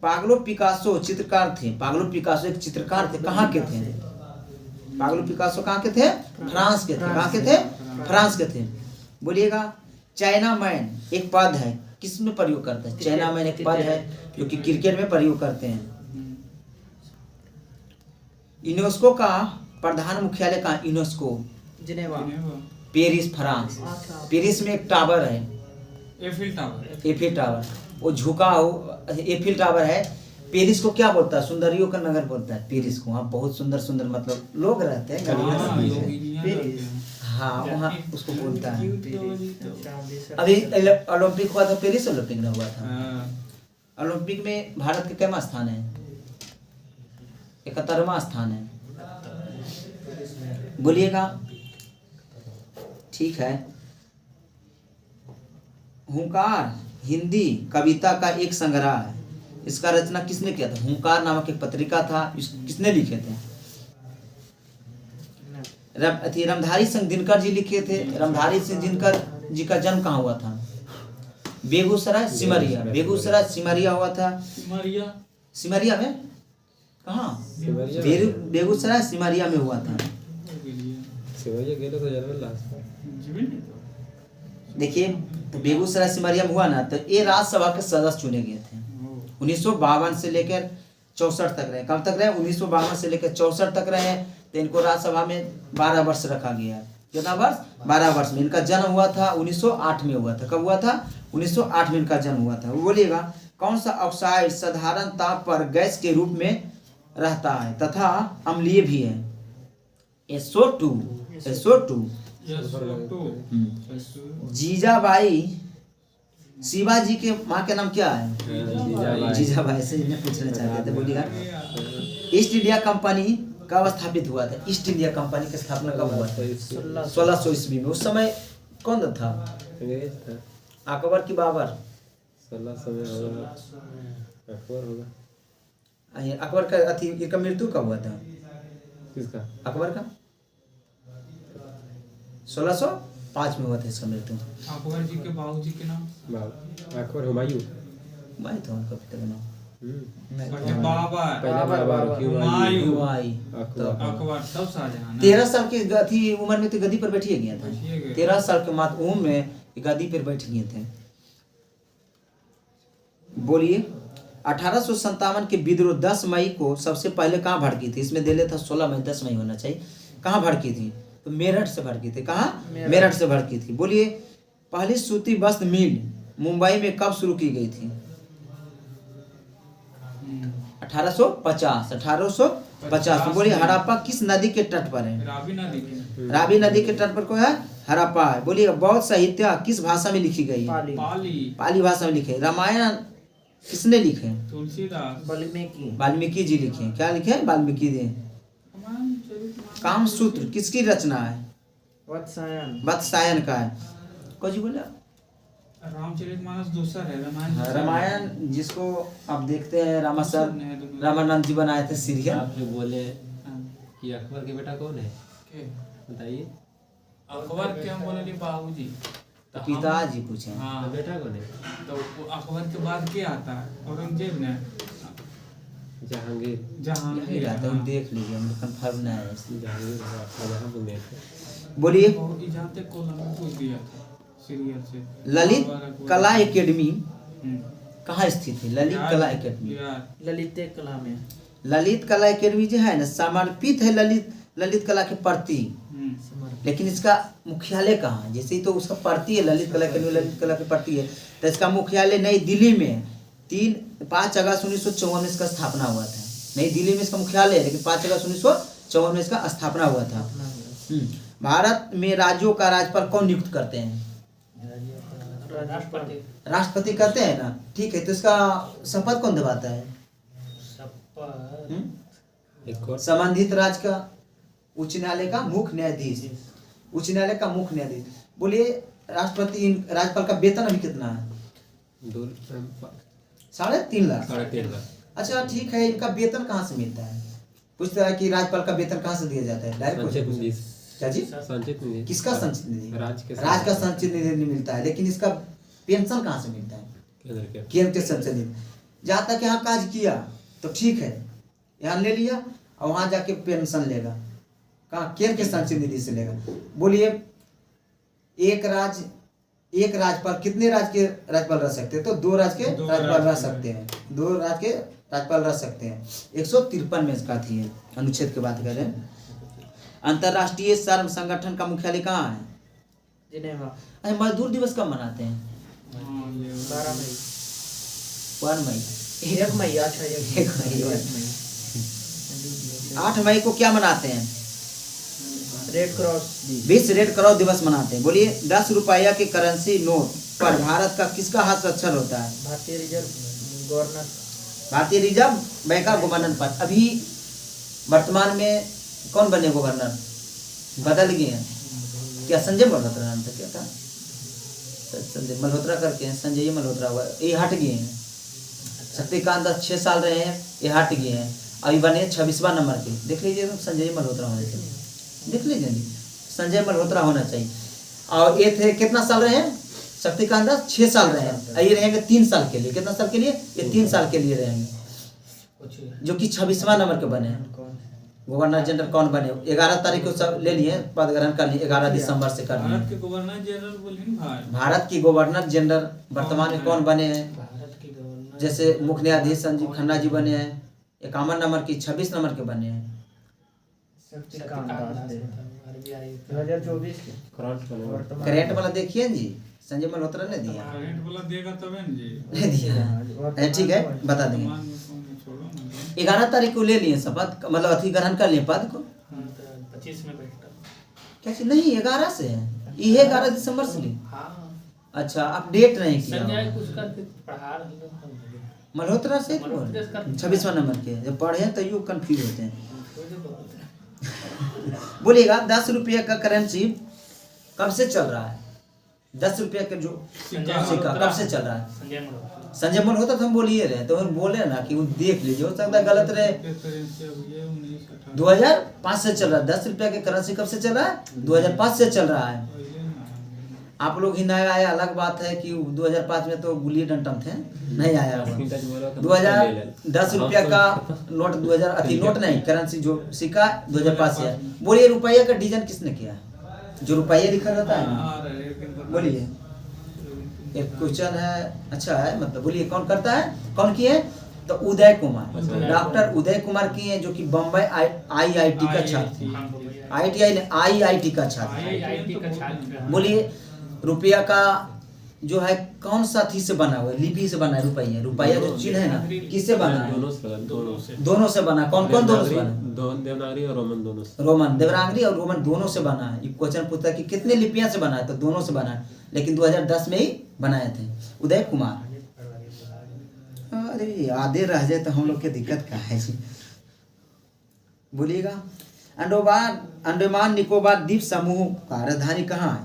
पाब्लो पिकासो चित्रकार थे। पाब्लो पिकासो एक चित्रकार थे, कहाँ के थे? पाब्लो पिकासो कहाँ के थे? फ्रांस के थे। कहाँ के थे? फ्रांस के थे। बोलिएगा, चाइना मैन एक पद है, किस में प्रयोग करते हैं? चाइना मैन एक पद है जो कि क्रिकेट में प्रयोग करते हैं। यूनेस्को का प्रधान मुख्यालय कहाँ? UNESCO Geneva. Paris, France. Paris में एक टावर है, एफिल टावर। वो झुका हो एफिल टावर है। पेरिस को क्या बोलता है? सुंदरियों का नगर बोलता है पेरिस को। वहाँ बहुत सुंदर सुंदर मतलब लोग रहते हैं। हाँ, वहाँ उसको बोलता है। अभी ओलंपिक हुआ था, पेरिस ओलंपिक में हुआ था। ओलंपिक में भारत के कितना स्थान है? 71वां स्थान है। बोलिएगा, ठीक है। हुंकार हिंदी कविता का एक संग्रह है। इसका रचना किसने किया था? हुंकार नामक एक पत्रिका था, किसने लिखे थे? रामधारी सिंह दिनकर जी लिखे थे। रामधारी सिंह दिनकर जी का जन्म कहाँ हुआ था? बेगूसराय सिमरिया। बेगूसराय सिमरिया हुआ था। सिमरिया में कहाँ? बेगूसराय सिमरिया में हुआ था। देखिए, तो बेगूसराय सिमरिया में हुआ ना, तो ये राज्यसभा के सदस्य चुने गए थे। 1952 से लेकर 64 तक रहे। कब तक रहे? 1952 से लेकर 64 तक रहे। तो इनको राज्यसभा में 12 वर्ष रखा गया। कितना वर्ष? 12 वर्ष में। इनका जन्म हुआ था 1908 में हुआ था। कब हुआ था? 1908 में इनका जन्म हुआ था। वो बोलिएगा, कौन सा ऑक्साइड साधारण ताप पर गैस के रूप में रहता है तथा अम्लीय भी है? SO2। जीजाबाई शिवाजी के माँ के नाम क्या है? जीजाबाई से पूछना चाहते थे। बोलिएगा, ईस्ट इंडिया कंपनी कब स्थापित हुआ था? ईस्ट इंडिया कंपनी की स्थापना कब हुआ था? 1600 ईस्वी में। उस समय कौन था? अकबर की बाबर? 1600 में होगा अकबर होगा। अकबर का अति इनका मृत्यु कब हुआ था? किसका? अकबर का 1605 में हुआ था इसका मृत्यु। अकबर जी के बाबूजी के नाम? अकबर हुमायूं। मैं तो उनका पिता का नाम अच्छा बाबर। पहला बाबर हुमायूं। तो अकबर तब शाहजहां ना? 13 साल की थी उम्र में तो गद्दी पर बैठिए गया था। बैठिए गए। 13 साल के उम्र में गद्दी पर बैठ गए थे। बोलिए 1857 के विद्रोह 10 मई को सबसे पहले कहाँ भड़की थी? इसमें दे लेता 16 मई, 10 मई होना चाहिए। कहाँ भड़की थी? तो मेरठ से भड़की थी। कहाँ? मेरठ से भड़की थी। बोलिए पहली सूती वस्त्र मिल मुंबई में कब शुरू की गई थी? 1850। बोलिए हड़प्पा किस नदी के तट पर है? रावी नदी के। रावी नदी के तट पर को है हड़प्पा है। बोलिए बौद्ध साहित्य किस भाषा में लिखी गई? पाली भाषा में लिखे। रामायण किसने लिखे? तुलसीदास। वाल्मीकि जी लिखे। क्या लिखे? वाल्मीकि जी। कामसूत्र किसकी रचना है? वत्सायन का है। कौन जी बोला? रामचरितमानस दूसरा है। रामायण जिसको आप देखते हैं रामानंद जी बनाए थे सीरियल। आप जो बोले कि अकबर के बेटा कौन है बताइए। अकबर के हम बोले बाबूजी। पिताजी पूछे। हाँ तो बेटा कौन है? तो अकबर के बाद क्या आता है? औरंगजेब ने? जहांगीर। यही रहता है, देख लीजिए हम कंफर्म नहीं है। जहांगीर शाहजहां बोले थे। बोलिए इजाते को पूछ दिया था सीरियल से। ललित कला एकेडमी कहाँ स्थित है? ललित कला एकेडमी ललित कला एकेडमी जो है ना समर्पित है ललित कला के प्रति। लेकिन इसका मुख्यालय कहाँ है? जैसे ही तो उसका प्रति है ललित कला एकेडमी ललित कला के प्रति है, तो इसका मुख्यालय नई दिल्ली में 5 अगस्त 1954 में इसका स्थापना हुआ था। नई दिल्ली में इसका मुख्यालय है, लेकिन 5 अगस्त 1954 में इसका स्थापना हुआ था। भारत में राज्यों का राज्यपाल कौन नियुक्त करते हैं? राष्ट्रपति करते हैं ना। ठीक है, तो इसका शपथ कौन दिलवाता है? संबंधित राज्य का उच्च न्यायालय का मुख्य न्यायाधीश। उच्च न्यायालय का मुख्य न्यायाधीश। बोलिए राष्ट्रपति राज्यपाल का वेतन अभी कितना है? 3.5 लाख। 3.5 लाख। अच्छा ठीक है, इनका वेतन कहाँ से मिलता है? पूछता है कि राज्यपाल का वेतन कहाँ से दिया जाता है? डायरेक्ट क्या जी? संचित निधि। किसका संचित निधि? राज्य का संचित निधि मिलता है। लेकिन इसका पेंशन कहाँ से मिलता है? केंद्र के संचित निधि। जहाँ तक यहाँ काज किया तो ठीक है, यहाँ ले लिया और वहाँ जाके पेंशन लेगा। कहाँ? केंद्र के संचित निधि से लेगा। बोलिए एक राज्यपाल कितने राज्य के राज्यपाल रह सकते हैं? तो 2 राज्य के राज्यपाल रह सकते हैं। 2 राज्य के राज्यपाल रह सकते हैं। 153 में इसका थी अनुच्छेद की बात करें। अंतर्राष्ट्रीय श्रम संगठन का मुख्यालय कहाँ है? अरे मजदूर दिवस कब मनाते हैं? 12 मई। 1 मई। 1 मई। 8 मई को क्या मनाते हैं? Red cross. विश्व रेड क्रॉस दिवस मनाते हैं। बोलिए 10 रुपया के करेंसी नोट पर भारत का किसका हस्ताक्षर होता है? भारतीय रिजर्व बैंक का गवर्नर पर। अभी वर्तमान में कौन बने गवर्नर? बदल गए हैं क्या? संजय मल्होत्रा नाम था क्या था? संजय मल्होत्रा करके हैं, संजय मल्होत्रा हुआ, ये हट गए हैं। शक्तिकांत दास 6 साल रहे हैं, ये हट गए हैं। अभी बने 26वां नंबर के। देख लीजिए संजय मल्होत्रा होने चाहिए। देख लीजिए संजय मल्होत्रा होना चाहिए। और ये थे कितना साल रहे हैं? शक्तिकांत दास 6 साल रहे हैं। ये रहेंगे 3 साल के लिए। कितना साल के लिए? ये 3 साल के लिए रहेंगे, जो कि 26वां नंबर के बने हैं। गवर्नर जनरल कौन बने? 11 तारीख को सब ले लिए पद ग्रहण कर लिए। 11 दिसंबर से कर लिए। भारत के गवर्नर जनरल बोले भाई। भारत की गवर्नर जनरल वर्तमान में कौन बने हैं? जैसे मुख्य न्यायाधीश संजीव खन्ना जी बने हैं 51 नंबर की। 26 नंबर के बने हैं 2024 करेंट वाला देखिए जी। संजय मल्होत्रा ने दिया। करेंट वाला देगा तब न जी। नहीं दिया। ठीक है, बता देंगे। 11 तारीख को ले लिए शपथ, मतलब अति ग्रहण कर लिए पद को। 25 में बैठता क्या चीज? नहीं 11 से है ये। 11 दिसंबर से ली। अच्छा आप डेट नहीं किया। मल्होत्रा से 26वां नंबर के जब पढ़े तो यू कंफ्यूज होते हैं। बोलिएगा 10 रुपये का करेंसी कब से चल रहा है? 10 रुपये का जो सिक्का कब से चल रहा है? संजय मल्होत्रा। संजय मल्होत्रा तो हम बोलिए रहे, तो हम बोले ना कि वो देख लीजिए, हो सकता है गलत रहे। के करेंसी अब ये 1918 2005 से चल रहा है। 10 रुपया के करेंसी कब से चल रहा है? 2005 से चल रहा है। पहले ना आप लोग ही नया आया, अलग बात है कि 2005 में तो गुल्ली डंडम थे, नहीं आया हुआ। 10 रुपया का नोट 2000 अति नोट नहीं, करेंसी जो सिक्का 2005 से है। बोलिए रुपया का डिजाइन किसने किया है? जो रुपया लिखा रहता है ना, आ रहा है लेकिन पता बोलिए। नहीं। एक क्वेश्चन है, अच्छा है, मतलब बोलिए कौन करता है, कौन किए? तो उदय कुमार, डॉक्टर उदय कुमार किए, जो कि बम्बई IIT का छात्र थे। हाँ, बोलिए। IIT का छात्र थे। IIT का छात्र। बोलिए रुपया का जो है कौन सा थी से बना हुआ है? लिपि से बना है रुपया। रुपया जो चिन्ह है ना, किससे बना है? दोनों से लगा, दोनों से। दोनों से बना। कौन कौन दोनों से बना? देवनागरी और रोमन दोनों से। रोमन, देवनागरी और रोमन दोनों से बना है। ये क्वेश्चन पूछता है कि कितने लिपियां से बना है, तो दोनों से बना है, लेकिन 2010 में ही बनाए थे उदय कुमार। अरे आधे रह जाए तो हम लोग की दिक्कत क्या है जी? बोलिएगा। अंडमान निकोबार द्वीप समूह का राजधानी कहाँ है?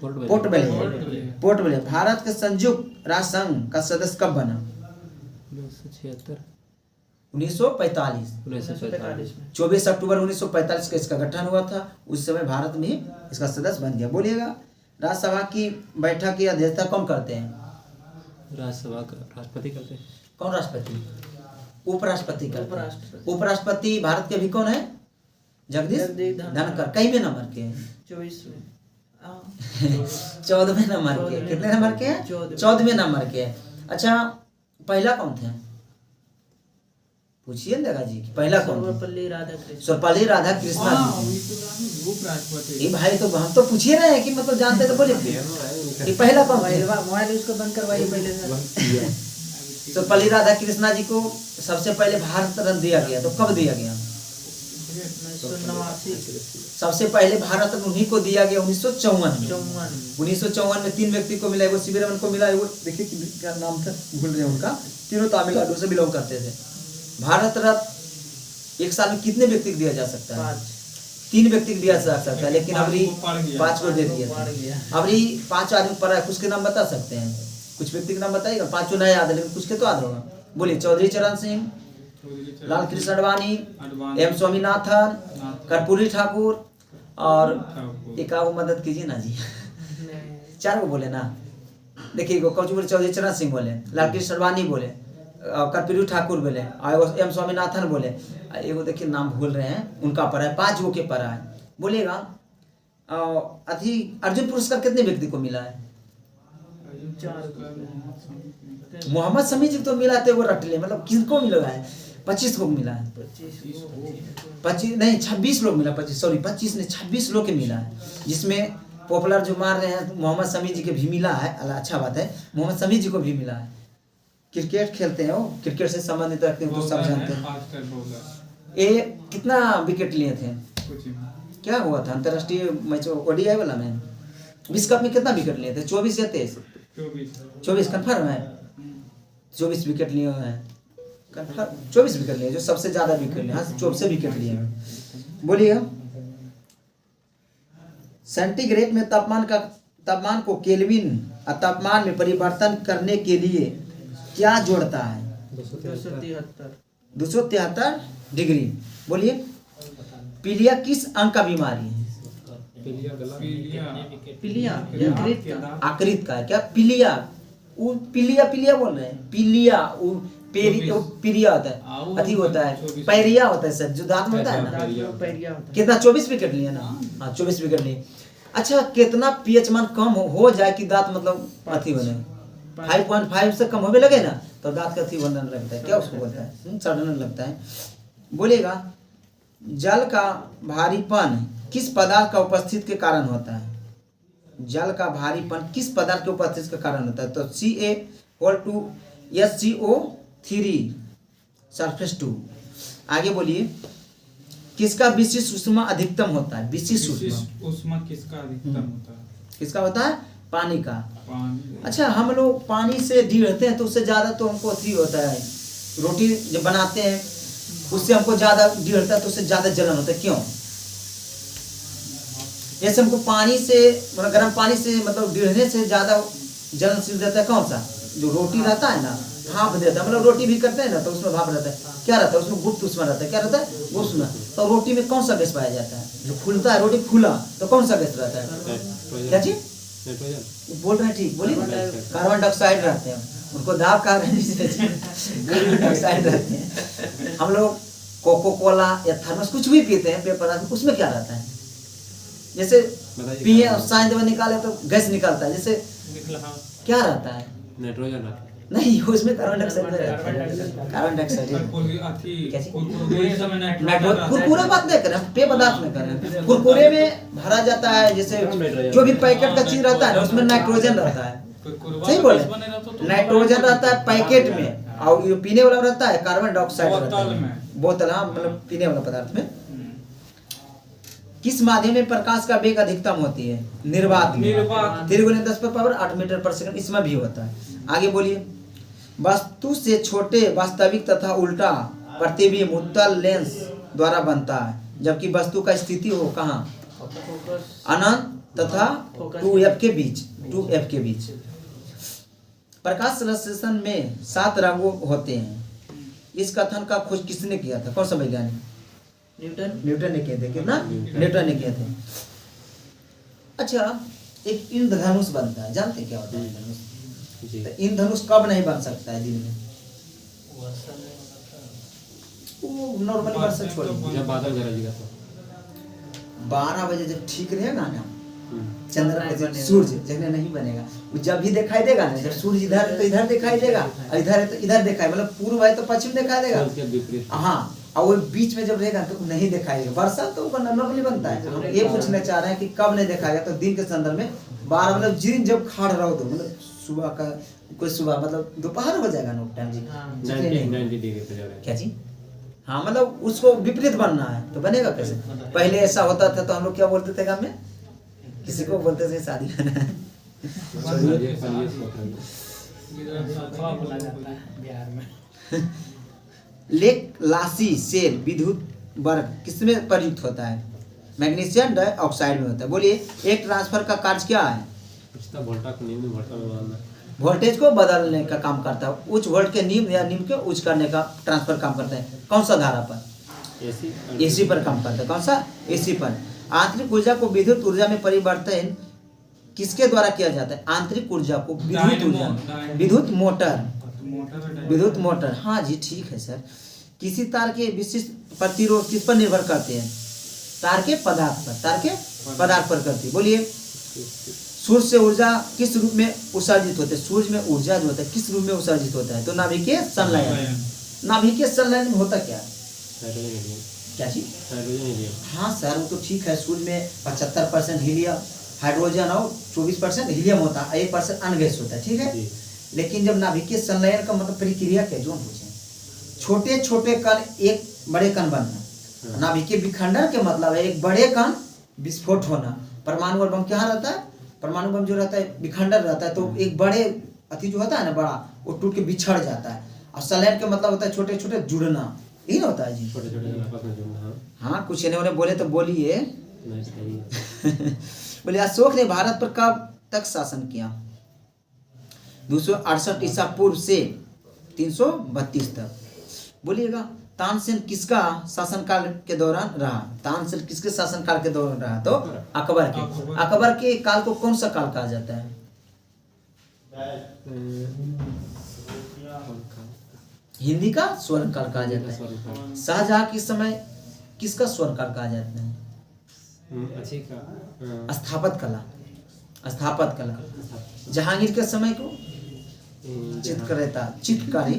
Port Blair. Port Blair. Bharat के संयुक्त राष्ट्र संघ का सदस्य कब बना? 1976 1945। 1945 में। 24 अक्टूबर 1945 को इसका गठन हुआ था। उस समय भारत में इसका सदस्य बन गया। बोलिएगा राज्यसभा की बैठक की अध्यक्षता कौन करते हैं? राज्यसभा का राष्ट्रपति करते हैं। कौन राष्ट्रपति? उपराष्ट्रपति करते हैं। उपराष्ट्रपति। उपराष्ट्रपति भारत के अभी कौन है? जगदीश जगदीश धनखड़। कई में नंबर के हैं? 24 में। 14वें नंबर के। कितने नंबर के हैं? 14वें नंबर के। अच्छा, पहला कौन थे? पूछिए लगा जी कि पहला कौन थे? सर्वपल्ली राधाकृष्णन। सर्वपल्ली राधाकृष्णन हाँ, जी वही थे। तो कहा, उपराष्ट्रपति। ये भाई तो हम तो पूछ ही रहे हैं कि मतलब जानते तो बोले कि पहला कौन थे? मोबाइल उसको बंद करवाइए पहले से। सर्वपल्ली राधाकृष्णन जी को सबसे पहले भारत रत्न दिया गया, तो कब दिया गया? 1989। सबसे पहले भारत रत्न उन्हीं को दिया गया 1954 में। 54। 1954 में 3 व्यक्ति को मिला। वो शिव रमन को मिला, वो देखिए कि क्या नाम था, भूल रहे हैं उनका। तीनों तमिलनाडु से बिलोंग करते थे। भारत रत्न एक साल में कितने व्यक्ति को दिया जा सकता है? 5। 3 व्यक्ति को दिया जा सकता है, लेकिन अभी पाँच को पड़ गया। 5 को दे दिया पड़ था। गया। अभी 5 आदमी पढ़ा है, कुछ के नाम बता सकते हैं? कुछ व्यक्ति के नाम बताइएगा। 5 नहीं याद है, लेकिन कुछ के तो याद होगा। बोलिए। चौधरी चरण सिंह, लाल कृष्ण आडवाणी, एम स्वामीनाथन, कर्पूरी ठाकुर और एक और मदद कीजिए ना जी। 4 को बोले ना। देखिए कौन बोले? चौधरी चरण सिंह बोले, लाल कृष्ण आडवाणी बोले, कर्पूरी ठाकुर बोले, और एम स्वामीनाथन बोले। एगो देखिए नाम भूल रहे हैं, उनका पढ़ा है। 5 गो के पढ़ा है। बोलिएगा अथी अर्जुन पुरस्कार कितने व्यक्ति को मिला है? 4। मोहम्मद शमी जी को तो मिला थे, वो रट ले, मतलब किसको मिला है? 25 को मिला है। 25 नहीं 26 लोग मिला। 25 नहीं 26 लोग के मिला है, जिसमें पॉपुलर जो मार रहे हैं मोहम्मद शमी जी के भी मिला है। अल्लाह अच्छा बात है, मोहम्मद शमी जी को भी मिला है। क्रिकेट खेलते हैं, वो क्रिकेट से संबंधित रखते हैं, तो सब जानते हैं। ये कितना विकेट लिए थे? क्या हुआ था अंतरराष्ट्रीय मैच ODI वाला में? विश्व कप में कितना विकेट लिए थे? 24 या 23? 24 कंफर्म है? 24 विकेट लिए हुए हैं। कंफर्म 24 विकेट लिए, जो सबसे ज्यादा विकेट लिए। हाँ 24 विकेट लिए हैं। बोलिए। सेंटीग्रेड में तापमान को केल्विन तापमान में परिवर्तन करने के लिए क्या जोड़ता है? 273 डिग्री। बोलिए। पीलिया किस अंग का बीमारी है? पिलिया यकृत का। आकृत का है क्या? पीलिया। वो पीलिया बोल रहे हैं। पीलिया वो पीरिया होता है, अथी होता है, पैरिया होता है सर, जो दांत में होता है ना। पैरिया होता है। कितना? 24 विकेट लिए ना। हाँ 24 विकेट लिए। अच्छा, कितना pH मान कम हो जाए कि दांत मतलब अथी होने? 5.5 से कम होने लगे ना, तो दांत का अथी बनने लगता है। क्या उसको बोलता है? सड़ने लगता है। बोलेगा। जल का भारीपन किस पदार्थ का उपस्थिति के कारण होता है? जल का भारीपन किस पदार्थ के उपस्थिति के कारण होता है? तो CaO2SCO3 सरफेस 2। आगे बोलिए। किसका विशिष्ट ऊष्मा अधिकतम होता है? विशिष्ट ऊष्मा किसका अधिकतम होता है? किसका होता है? पानी का। पानी। अच्छा, हम लोग पानी से ढीढ़ते हैं तो उससे ज्यादा तो हमको अथी होता है। रोटी जब बनाते हैं उससे हमको ज्यादा ढीढ़ता है तो उससे ज्यादा जलन होता है। क्यों? जैसे हमको पानी से मतलब गर्म पानी से मतलब गिरने से ज्यादा जलनशील रहता है कौन सा? जो रोटी रहता है ना, भाप देता है, मतलब रोटी भी करते हैं ना तो उसमें भाप रहता है, क्या रहता है उसमें? गुप्त उष्मा रहता है, क्या रहता है? वो उष्मा। तो रोटी में कौन सा गैस पाया जाता है? जो फूलता है रोटी फूला तो कौन सा गैस रहता है? क्या चीज नाइट्रोजन। बोल रहे हैं? ठीक बोलिए। कार्बन डाइऑक्साइड रहते हैं, उनको दाब कहा कार्बन डाइऑक्साइड रहते हैं। हम लोग कोको कोला या थर्मस कुछ भी पीते हैं पेय पदार्थ, उसमें क्या रहता है? जैसे पिए साइंस में निकाले तो गैस निकलता है, जैसे क्या रहता है? नाइट्रोजन रहता है। नहीं, उसमें कार्बन डाइऑक्साइड रहता है। कार्बन डाइऑक्साइड कैसे? कुरकुरे बात नहीं कर रहे हैं, पेय पदार्थ में कर रहे हैं। कुरकुरे में भरा जाता है, जैसे जो भी पैकेट का चीज रहता है ना उसमें नाइट्रोजन रहता है, सही बोले? नाइट्रोजन रहता है पैकेट में, और ये पीने वाला रहता है कार्बन डाइऑक्साइड रहता है बोतल, हाँ मतलब पीने वाला पदार्थ में। किस माध्यम में प्रकाश का वेग अधिकतम होती है? निर्वात में। 3×10⁻8 मीटर पर सेकंड इसमें भी होता है। आगे बोलिए। वस्तु से छोटे वास्तविक तथा उल्टा प्रतिबिंब उत्तल लेंस द्वारा बनता है, जबकि वस्तु का स्थिति हो कहाँ? अनंत तथा 2f के बीच, 2f के बीच। प्रकाश संश्लेषण में 7 रंगों होते हैं। इस कथन का खोज किसने किया था? कौन सा वैज्ञानिक? न्यूटन ने किए थे। कितना? न्यूटन ने किए थे। अच्छा, एक इंद्रधनुष बनता है, जानते क्या होता है इंद्रधनुष? तो इंद्रधनुष कब नहीं बन सकता है दिन में? वो नॉर्मली वर्षा छोड़िए, जब बादल गरजेगा तो 12 बजे जब ठीक रहेगा ना चंद्रमा जब सूर्य जगने नहीं बनेगा, वो जब भी दिखाई देगा ना, जब सूर्य इधर है तो इधर दिखाई देगा, और इधर है तो इधर दिखाई, मतलब पूर्व है तो पश्चिम दिखाई देगा। हाँ, और वो बीच में जब रहेगा तो नहीं दिखाई देगा। वर्षा तो नॉर्मली बनता है। हम ये पूछना चाह रहे हैं कि कब नहीं दिखाएगा? तो दिन के संदर्भ में 12 मतलब जिन जब खाड़ रहो तो मतलब सुबह का कोई सुबह मतलब दोपहर हो जाएगा ना टाइम जी। 90 डिग्री पे जा रहा है। क्या जी? हाँ, मतलब उसको विपरीत बनना है तो बनेगा कैसे? पहले ऐसा होता था तो हम लोग क्या बोलते थे गाँव में? किसी को बोलते थे शादी करना है। बिहार में लेक लासी सेल विद्युत वर्ग किसमें प्रयुक्त होता है? मैग्नीशियम डाइऑक्साइड में होता है। बोलिए, एक ट्रांसफर का कार्य क्या है? इसका वोल्टा को निम्न वोल्टा में बदलना। वोल्टेज को बदलने का काम करता है। उच्च वोल्ट के निम्न या निम्न के उच्च करने का ट्रांसफर काम करता है। कौन सा धारा पर? एसी पर काम करता है। कौन सा? एसी पर। आंतरिक ऊर्जा को विद्युत ऊर्जा में परिवर्तन किसके द्वारा किया जाता है? आंतरिक ऊर्जा को विद्युत ऊर्जा, विद्युत मोटर, विद्युत मोटर। हाँ जी, ठीक है सर। किसी तार के विशिष्ट प्रतिरोध किस पर निर्भर करते हैं? तार के पदार्थ पर, तार के पदार्थ पर करती है। बोलिए, सूर्य से ऊर्जा किस रूप में उत्सर्जित होते हैं? सूर्य में ऊर्जा जो होता है किस रूप में उत्सर्जित होता है? तो नाभिकीय संलयन। नाभिकीय संलयन में होता क्या? क्या चीज? हाँ सर, वो तो ठीक है। सूर्य में 75% हीलियम हाइड्रोजन और 24% हीलियम होता है, 1% अन्य गैस होता है, ठीक है। लेकिन जब नाभिकीय संलयन का मतलब प्रक्रिया क्या जो हम पूछे, छोटे छोटे कण एक बड़े कण बनना। नाभिकीय विखंडन के मतलब है एक बड़े कण विस्फोट होना। परमाणु बम क्या रहता है? परमाणु बम जो रहता है विखंडन रहता है, तो एक बड़े अति जो होता है ना बड़ा, वो टूट के बिछड़ जाता है। और संलयन का मतलब होता है छोटे छोटे जुड़ना, यही ना होता है जी। छोटे छोटे आपस में जुड़ना। हाँ, कुछ इन्होंने बोले तो बोलिए। बोले, अशोक ने भारत पर कब तक शासन किया? 268 ईसा पूर्व से 332 तक। बोलिएगा, तानसेन किसका शासनकाल के दौरान रहा? तानसेन किसके शासनकाल के दौरान रहा? तो अकबर के। अकबर के काल को कौन सा काल कहा जाता है? हिंदी का स्वर्ण काल कहा जाता है। शाहजहां के समय किसका स्वर्ण काल कहा जाता है? स्थापत कला, स्थापत कला। जहांगीर के समय को चित्रकारी।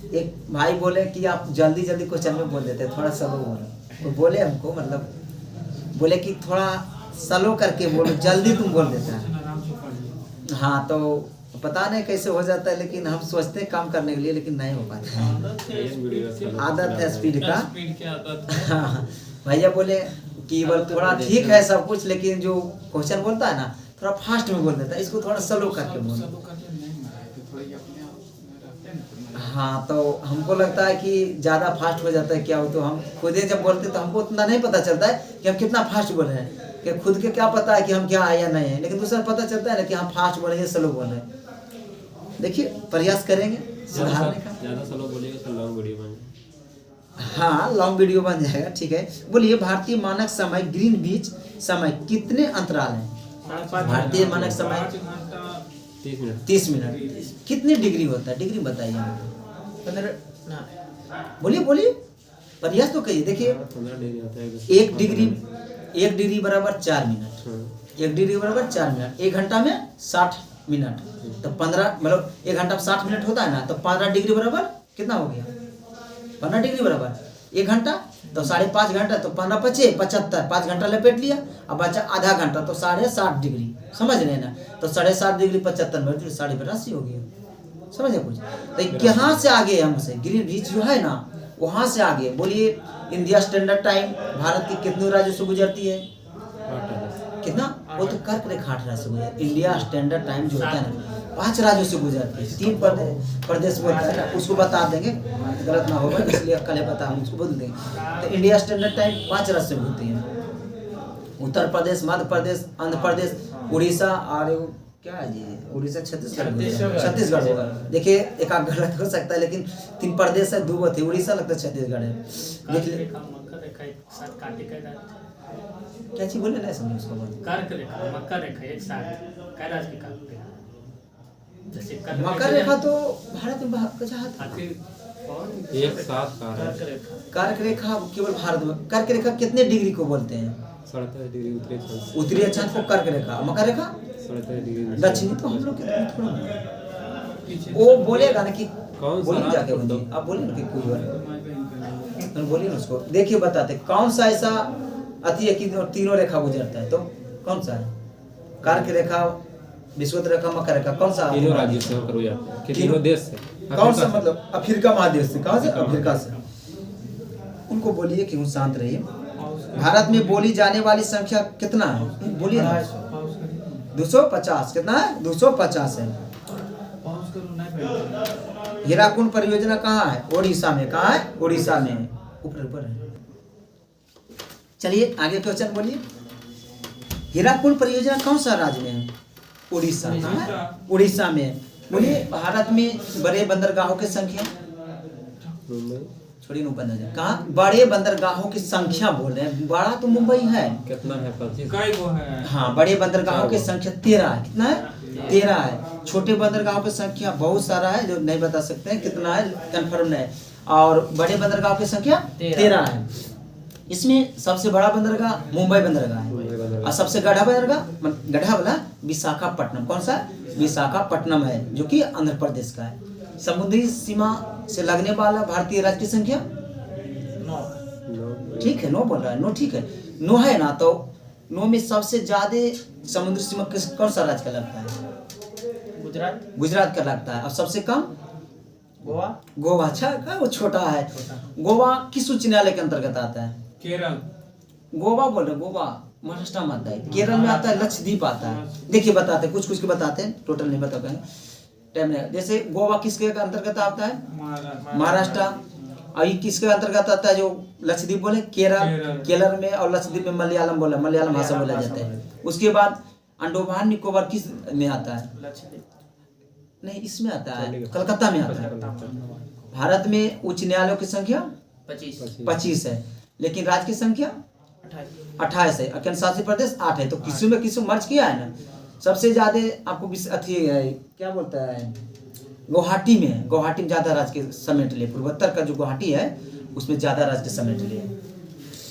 एक भाई बोले कि आप जल्दी जल्दी क्वेश्चन में बोल देते, थोड़ा स्लो बोलो। तो बोले हमको, मतलब बोले कि थोड़ा स्लो करके बोलो, जल्दी तुम बोल देता है। हाँ, तो पता नहीं कैसे हो जाता है, लेकिन हम सोचते हैं काम करने के लिए, लेकिन नहीं हो पाता है। आदत है स्पीड का। हाँ, भैया बोले कि थोड़ा ठीक है सब कुछ, लेकिन जो क्वेश्चन बोलता है ना थोड़ा फास्ट में बोल देता है, इसको थोड़ा स्लो करके बोलो। हाँ, तो हमको लगता है कि ज़्यादा फास्ट हो जाता है क्या हो, तो हम खुद ही जब बोलते तो हमको उतना नहीं पता चलता है कि हम कितना फास्ट बोल रहे हैं। कि खुद के क्या पता है कि हम क्या है या नहीं है, लेकिन दूसरा पता चलता है ना कि हम फास्ट बोल रहे हैं, स्लो बोल रहे हैं। देखिए प्रयास करेंगे सुधारने का। ज़्यादा स्लो बोलेगा तो लॉन्ग वीडियो बन जाएगा। हाँ लॉन्ग वीडियो बन जाएगा, ठीक है। बोलिए भारतीय मानक समय ग्रीनविच समय कितने अंतराल हैं? भारतीय मानक समय 5 घंटा 30 मिनट। 30 मिनट। कितने डिग्री होता है? डिग्री बताइए हमको। 15 ना बोलिए बोलिए, प्रयास तो करिए। देखिए 15 डिग्री होता है। 1 डिग्री बराबर 4 मिनट। 1 डिग्री बराबर 4 मिनट। 1 घंटा में 60 मिनट, तो 15 मतलब 1 घंटा में 60 मिनट होता है ना, तो 15 डिग्री बराबर कितना हो गया? 15 डिग्री बराबर 1 घंटा, तो 5.5 घंटा, तो 15 पचे 75, 5 घंटा लपेट लिया। अब बचा आधा घंटा, तो 60.5 डिग्री, समझ रहे हैं ना? तो 60.5 डिग्री 75 मिनट 82.5 हो गया। समझे कुछ? तो यहाँ से आगे हमसे ग्रीनविच जो है ना, वहाँ से आगे बोलिए इंडिया स्टैंडर्ड टाइम भारत के कितने राज्यों से गुजरती है? कितना? वो तो कर्क रेखा 18 से गुजरती है। इंडिया स्टैंडर्ड टाइम जो होता है ना 5 राज्यों से गुजरती है। 3 प्रदेश बोलता है ना, उसको बता देंगे, गलत ना होगा, इसलिए कल बता हम उसको बोल देंगे। तो इंडिया स्टैंडर्ड टाइम 5 राज्य से होती है। उत्तर प्रदेश, मध्य प्रदेश, आंध्र प्रदेश, उड़ीसा और क्या है जी, उड़ीसा छत्तीसगढ़ होगा। देखिए एक आध गलत हो सकता है, लेकिन 3 प्रदेश है, 2 थे, उड़ीसा लगता है छत्तीसगढ़ है। देख ले क्या चीज बोले ना, समझ उसको बोल। मकर रेखा तो भारत में कहाँ था? एक साथ कर्क रेखा केवल भारत में। कर्क रेखा कितने डिग्री को बोलते हैं? 37 डिग्री उत्तरी अक्षांश। उत्तरी अक्षांश को कर्क रेखा। मकर रेखा 37 डिग्री दक्षिणी। तो हम लोग के वो बोलेगा ना कि कौन सा बोलिए जाके राष्ट्र? बोलिए, आप बोलिए ना कि कोई बात तो बोलिए ना उसको। देखिए बताते कौन सा ऐसा अति है कि तीनों रेखा गुजरता है, तो कौन सा है? कर्क रेखा, विषुवत रेखा, मकर रेखा, कौन सा? तीनों राज्यों से होकर गुजरता है। तीनों देश से। कौन सा? मतलब अफ्रीका महादेश से। कहाँ से? अफ्रीका से। उनको बोलिए कि वो शांत रहिए। भारत में बोली जाने वाली संख्या कितना है? बोलिए ना। 250। कितना है? 250 है। हीराकुंड परियोजना कहाँ है? ओडिशा में। कहाँ है? ओडिशा में। ऊपर है। चलिए आगे क्वेश्चन बोलिए। हीराकुंड परियोजना कौन सा राज्य में है? उड़ीसा। कहाँ है? उड़ीसा में। बोलिए भारत में बड़े बंदरगाहों की संख्या? छोड़िए ऊपर नजर। कहाँ? बड़े बंदरगाहों की संख्या बोल रहे हैं। बड़ा तो मुंबई है। कितना है? 25 है। हाँ बड़े बंदरगाहों की संख्या 13 है। कितना है? 13 है। छोटे बंदरगाहों की संख्या बहुत सारा है, जो नहीं बता सकते हैं कितना है, कंफर्म नहीं। और बड़े बंदरगाहों की संख्या 13 है। इसमें सबसे बड़ा बंदरगाह मुंबई बंदरगाह है, और सबसे गढ़ा बंदरगाह गढ़ा वाला विशाखापट्टनम। कौन सा? विशाखापट्टनम है, जो कि आंध्र प्रदेश का है। समुद्री सीमा से लगने वाला भारतीय राज्य की संख्या? ठीक है, 9 बोल रहा है। 9 ठीक है, 9 है ना। तो 9 में सबसे ज्यादा समुद्री सीमा कौन सा राज्य का लगता है? गुजरात का लगता है। और सबसे कम? गोवा। अच्छा वो छोटा है। गोवा किस उच्च न्यायालय के अंतर्गत आता है? केरल। गोवा बोल रहे, गोवा महाराष्ट्र में आता है। केरल में आता है, लक्षद्वीप आता है। देखिए बताते कुछ के बताते हैं, टोटल नहीं बता पाएंगे, टाइम नहीं। जैसे गोवा किसके अंतर्गत आता है? महाराष्ट्र। और ये किसके अंतर्गत आता है जो लक्षद्वीप बोले? केरल। केरल में और लक्षद्वीप में मलयालम बोला, मलयालम भाषा बोला जाता है। उसके बाद अंडोमान निकोबार किस में आता है? नहीं, इसमें आता है, कलकत्ता में आता है। भारत में उच्च न्यायालयों की संख्या 25 है, लेकिन राज्य की संख्या 28 है। केंद्र शासित प्रदेश 8 है। तो किसी में किसी मर्ज किया है ना। सबसे ज्यादा आपको अथी क्या बोलता है, गुवाहाटी में है। गुवाहाटी में ज्यादा राज्य के समेट लिए। पूर्वोत्तर का जो गुवाहाटी है उसमें ज्यादा राज्य के समेट लिए।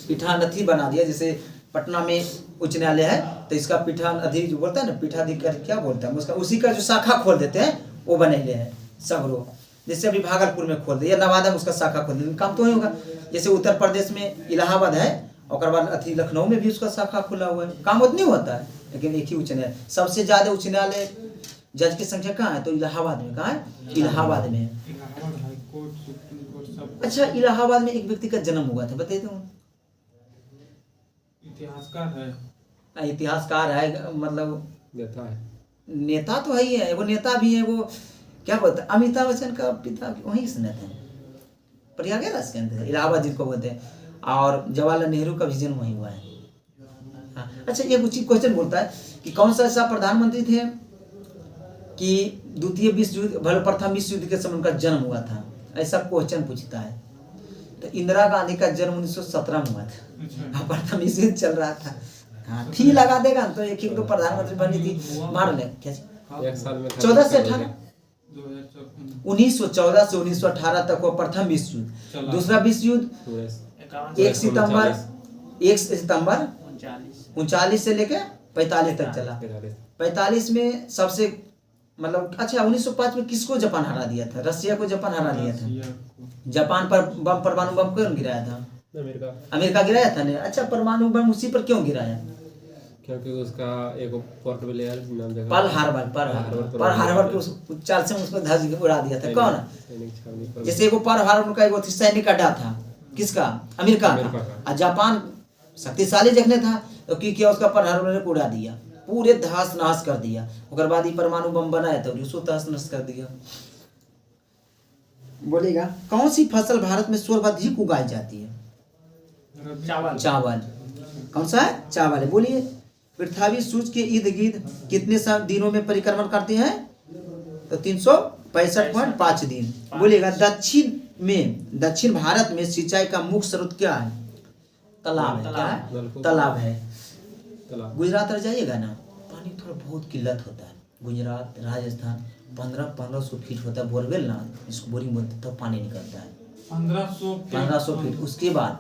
पीठान अथी बना दिया। जैसे पटना में उच्च न्यायालय है, तो इसका पीठान अधिक जो बोलता है ना, पीठाधिकारी क्या बोलता है उसका, उसी का जो शाखा खोल देते हैं वो बने हैं सगरो। जैसे अभी भागलपुर में खोल दिया, नवादा में उसका शाखा खोल दिया, काम तो नहीं होगा। जैसे उत्तर प्रदेश में इलाहाबाद है, और बाद अथी लखनऊ में भी उसका शाखा खुला हुआ है। काम उतना नहीं होता है, लेकिन एक ही उच्च न्यायालय। सबसे ज्यादा उच्च न्यायालय जज की संख्या कहाँ है? तो इलाहाबाद में। कहाँ है? इलाहाबाद में। अच्छा, इलाहाबाद में एक व्यक्ति का जन्म हुआ था, बताइए तो। इतिहासकार है, मतलब नेता तो है ही है। वो नेता भी है, वो क्या बोलते हैं, अमिताभ बच्चन का पिता वहीं से नेता है, प्रयागराज के अंदर इलाहाबाद जिनको बोलते हैं। और जवाहरलाल नेहरू का भी जन्म वहीं हुआ है। हाँ। अच्छा, ये कुछ क्वेश्चन बोलता है कि कौन सा ऐसा प्रधानमंत्री थे कि द्वितीय विश्व युद्ध प्रथम विश्व युद्ध के समय उनका जन्म हुआ था, ऐसा क्वेश्चन पूछता है। तो इंदिरा गांधी का जन्म 1917 में हुआ था, प्रथम विश्व युद्ध चल रहा था। हाँ, थी लगा देगा तो एक ही तो प्रधानमंत्री बनी थी, मार ले क्या एक साल में 14 से 18 1914 से 1918 तक वो प्रथम विश्व युद्ध। दूसरा विश्व युद्ध 1 सितंबर 39 से लेके 45 तक चला। 45 में सबसे मतलब अच्छा 1905 में किसको जापान हरा दिया था? रसिया को जापान हरा दिया था। जापान पर बम परमाणु बम क्यों गिराया था? अमेरिका गिराया था ने। अच्छा, परमाणु बम उसी पर क्यों गिराया? क्योंकि उसका एक पोर्ट ब्लेयर नाम जगह पर्ल हार्बर के उस चाल से उसको धज के उड़ा दिया था। कौन? जैसे एगो पर्ल हार्बर का एगो सैनिक अड्डा था, किसका? अमेरिका का। और जापान शक्तिशाली देखने था तो की किया, उसका पर्ल हार्बर को उड़ा दिया, पूरे तहस नहस कर दिया। उसके बाद ही परमाणु बम बनाया तो उसको तहस नहस कर दिया। बोलेगा कौन सी फसल भारत में सर्वाधिक उगाई जाती है? चावल। कौन सा है? चावल है। बोलिए पृथ्वी सूर्य के इर्द गिर्द कितने दिनों में परिक्रमण करते हैं? तो 365.5 दिन। बोलिएगा दक्षिण भारत में सिंचाई का मुख्य स्रोत क्या है? तालाब है। क्या है? तालाब है। गुजरात रह जाइएगा ना, पानी थोड़ा बहुत किल्लत होता है। गुजरात, राजस्थान 1500 फीट होता है बोरवेल ना, इसको बोरिंग बोलते, तब पानी निकलता है 1500 फीट। उसके बाद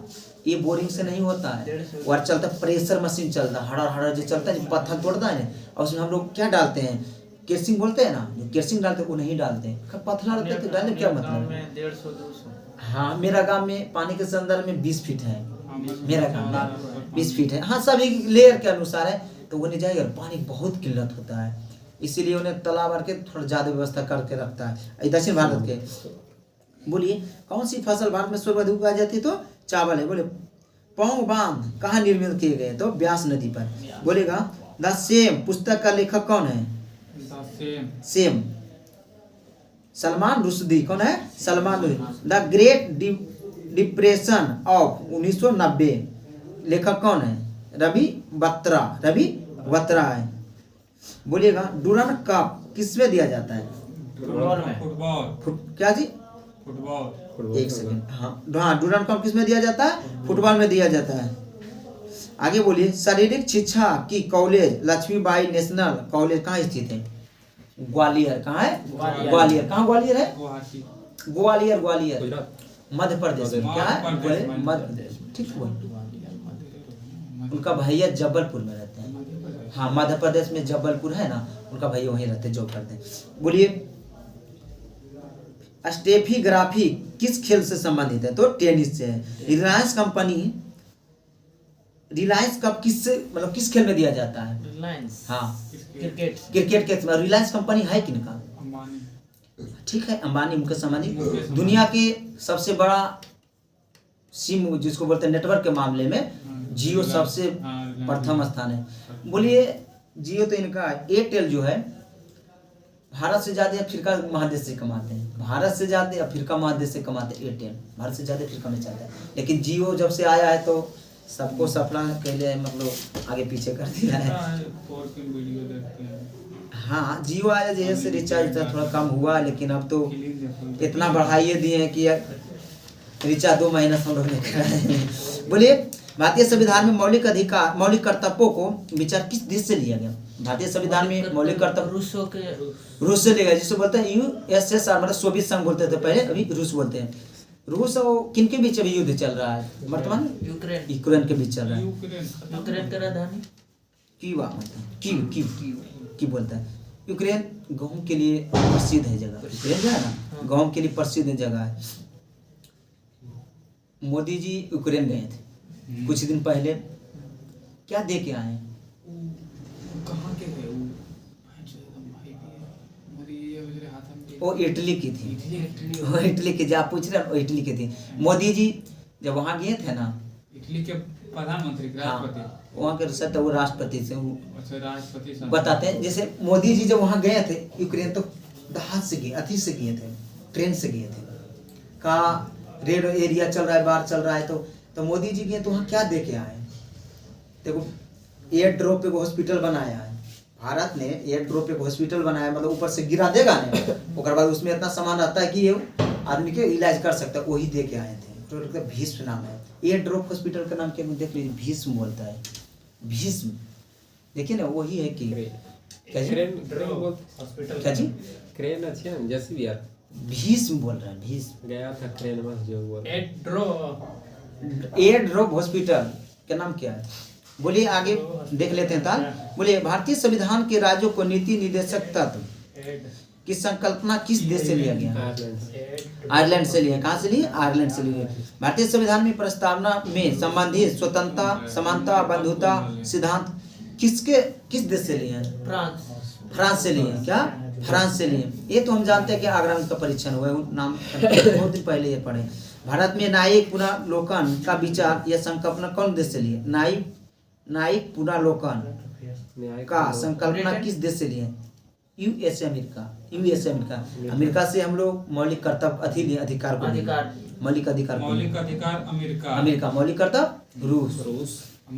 ये बोरिंग से नहीं होता है, और चलता प्रेशर मशीन चलता है, हड़ा जो चलता है, पत्थर तोड़ता है, और उसमें हम लोग क्या डालते हैं? केसिंग बोलते हैं ना, जो केसिंग डालते हैं वो नहीं डालते हैं, पत्थर डालते हैं। डालने क्या मतलब है? 150-200। हाँ, मेरा गांव में पानी के संदर्भ में 20 फीट है। मेरा गांव में 20 फीट है। हाँ, सभी लेयर के अनुसार है, तो वो नहीं जाएगा। पानी बहुत किल्लत होता है, इसीलिए उन्हें तालाब भर के थोड़ा ज्यादा व्यवस्था करके रखता है दक्षिण भारत के। बोलिए कौन सी फसल भारत में सर्वाधिक उगाई जाती है? तो चावल है। बोले पौंग बांध कहाँ निर्मित किए गए? तो ब्यास नदी पर। बोलेगा द सेम पुस्तक का लेखक कौन है? सेम सलमान रुश्दी। कौन है? Salman Rushdie. The great depression of 1990 लेखक कौन है? रवि बत्रा है। बोलिएगा डूरन कप किसमें दिया जाता है? फुटबॉल। क्या जी? फुटबॉल। एक सेकंड। हाँ, डूरन कप किसमें दिया जाता है? फुटबॉल में दिया जाता है। आगे बोलिए शारीरिक शिक्षा की कॉलेज लक्ष्मीबाई नेशनल कॉलेज कहाँ स्थित है? ग्वालियर। कहाँ है? ग्वालियर। कहाँ ग्वालियर है? ग्वालियर मध्य प्रदेश में। क्या है? मध्य प्रदेश। ठीक बोल। उनका भैया जबलपुर में रहते हैं। हाँ, मध्य प्रदेश में जबलपुर है ना, उनका भैया वहीं रहते, जॉब करते हैं। बोलिए स्टेफीग्राफी किस खेल से संबंधित है? तो टेनिस से है। रिलायंस कप किस खेल में दिया जाता है? रिलायंस। हाँ, क्रिकेट के रिलायंस कंपनी है किनका? ठीक है, अंबानी, मुकेश अंबानी। दुनिया के सबसे बड़ा सिम जिसको बोलते हैं नेटवर्क के मामले में जियो सबसे प्रथम स्थान है। बोलिए जियो तो इनका एयरटेल जो है भारत से ज्यादा अफ्रीका महादेश से कमाते हैं। भारत से ज्यादा अफ्रीका महादेश से कमाते हैं एयरटेल, भारत से ज्यादा अफ्रीका में चलता है। लेकिन जियो जब से आया है तो सबको सफला के लिए मतलब आगे पीछे कर दिया है। हाँ, जियो आया जैसे रिचार्ज थोड़ा कम हुआ, लेकिन अब तो इतना बढ़ाइए दिए हैं कि रिचार्ज 2 महीना से हम लोग नहीं कर रहे हैं। बोलिए भारतीय संविधान में मौलिक कर्तव्यों को विचार किस देश से लिया गया? भारतीय संविधान में मौलिक कर्तव्य रूस से लिया गया, जिसको बोलते हैं USSR, मतलब सोवियत संघ बोलते थे पहले, अभी रूस बोलते हैं। रूस और किन के बीच अभी युद्ध चल रहा है वर्तमान? यूक्रेन के बीच चल रहा है। यूक्रेन का राजधानी की बोलता है। यूक्रेन गेहूं के लिए प्रसिद्ध है जगह। यूक्रेन जो है ना, गेहूं के लिए प्रसिद्ध जगह है। मोदी जी यूक्रेन गए थे कुछ दिन पहले, क्या दे के आए? कहाँ के गए वो इटली की थी। वो इटली की, जो आप पूछ रहे हैं वो इटली की थी। मोदी जी जब वहाँ गए थे ना, इटली के प्रधानमंत्री, राष्ट्रपति, वहाँ के सर वो राष्ट्रपति से राष्ट्रपति बताते हैं। जैसे मोदी जी जब वहाँ गए थे यूक्रेन, तो जहाज से गए थे, ट्रेन से गए थे। कहा रेड एरिया चल रहा है, बाढ़ चल रहा है, तो मोदी जी गए तो वहाँ क्या दे के आए? देखो एयर ड्रॉप एक हॉस्पिटल बनाया है। भारत ने एयर ड्रॉप एक हॉस्पिटल बनाया, मतलब ऊपर से गिरा देगा ना, उसके बाद उसमें इतना सामान रहता है कि ये आदमी के इलाज कर सकता है, वही दे के आए थे। तो भीष्म नाम है एयर ड्रॉप हॉस्पिटल का नाम, क्या देख लीजिए, भीष्म बोलता है, भीष्म। देखिए ना, वही है कि क्या जी? क्या जी? क्रेन अच्छी है जैसे भी यार भीष्म बोल रहे हैं, भीष्म। गया था क्रेन बस जो बोल एयर ड्रॉप हॉस्पिटल का नाम क्या है? बोलिए, आगे देख लेते हैं ताल। बोलिए, भारतीय संविधान के राज्यों को नीति निर्देशक तत्व की संकल्पना किस देश से लिया गया? आयरलैंड से लिया। कहाँ से लिए? आयरलैंड से लिए। भारतीय संविधान में प्रस्तावना में संबंधित स्वतंत्रता, समानता, बंधुता सिद्धांत किस देश से लिए हैं? फ्रांस से लिए। क्या? फ्रांस से लिए। ये तो हम जानते हैं कि आगरा में का परीक्षण हुआ है, नाम बहुत दिन पहले ये पढ़े। भारत में न्यायिक पुनर्लोकन का विचार या संकल्पना कौन देश से लिए? न्यायिक पुनर्लोकन का संकल्पना किस देश से लिए? USA America. अमेरिका से हम लोग मौलिक कर्तव्य अधिकार को, मौलिक अधिकार मौलिक अधिकार अमेरिका। मौलिक कर्तव्य रूस।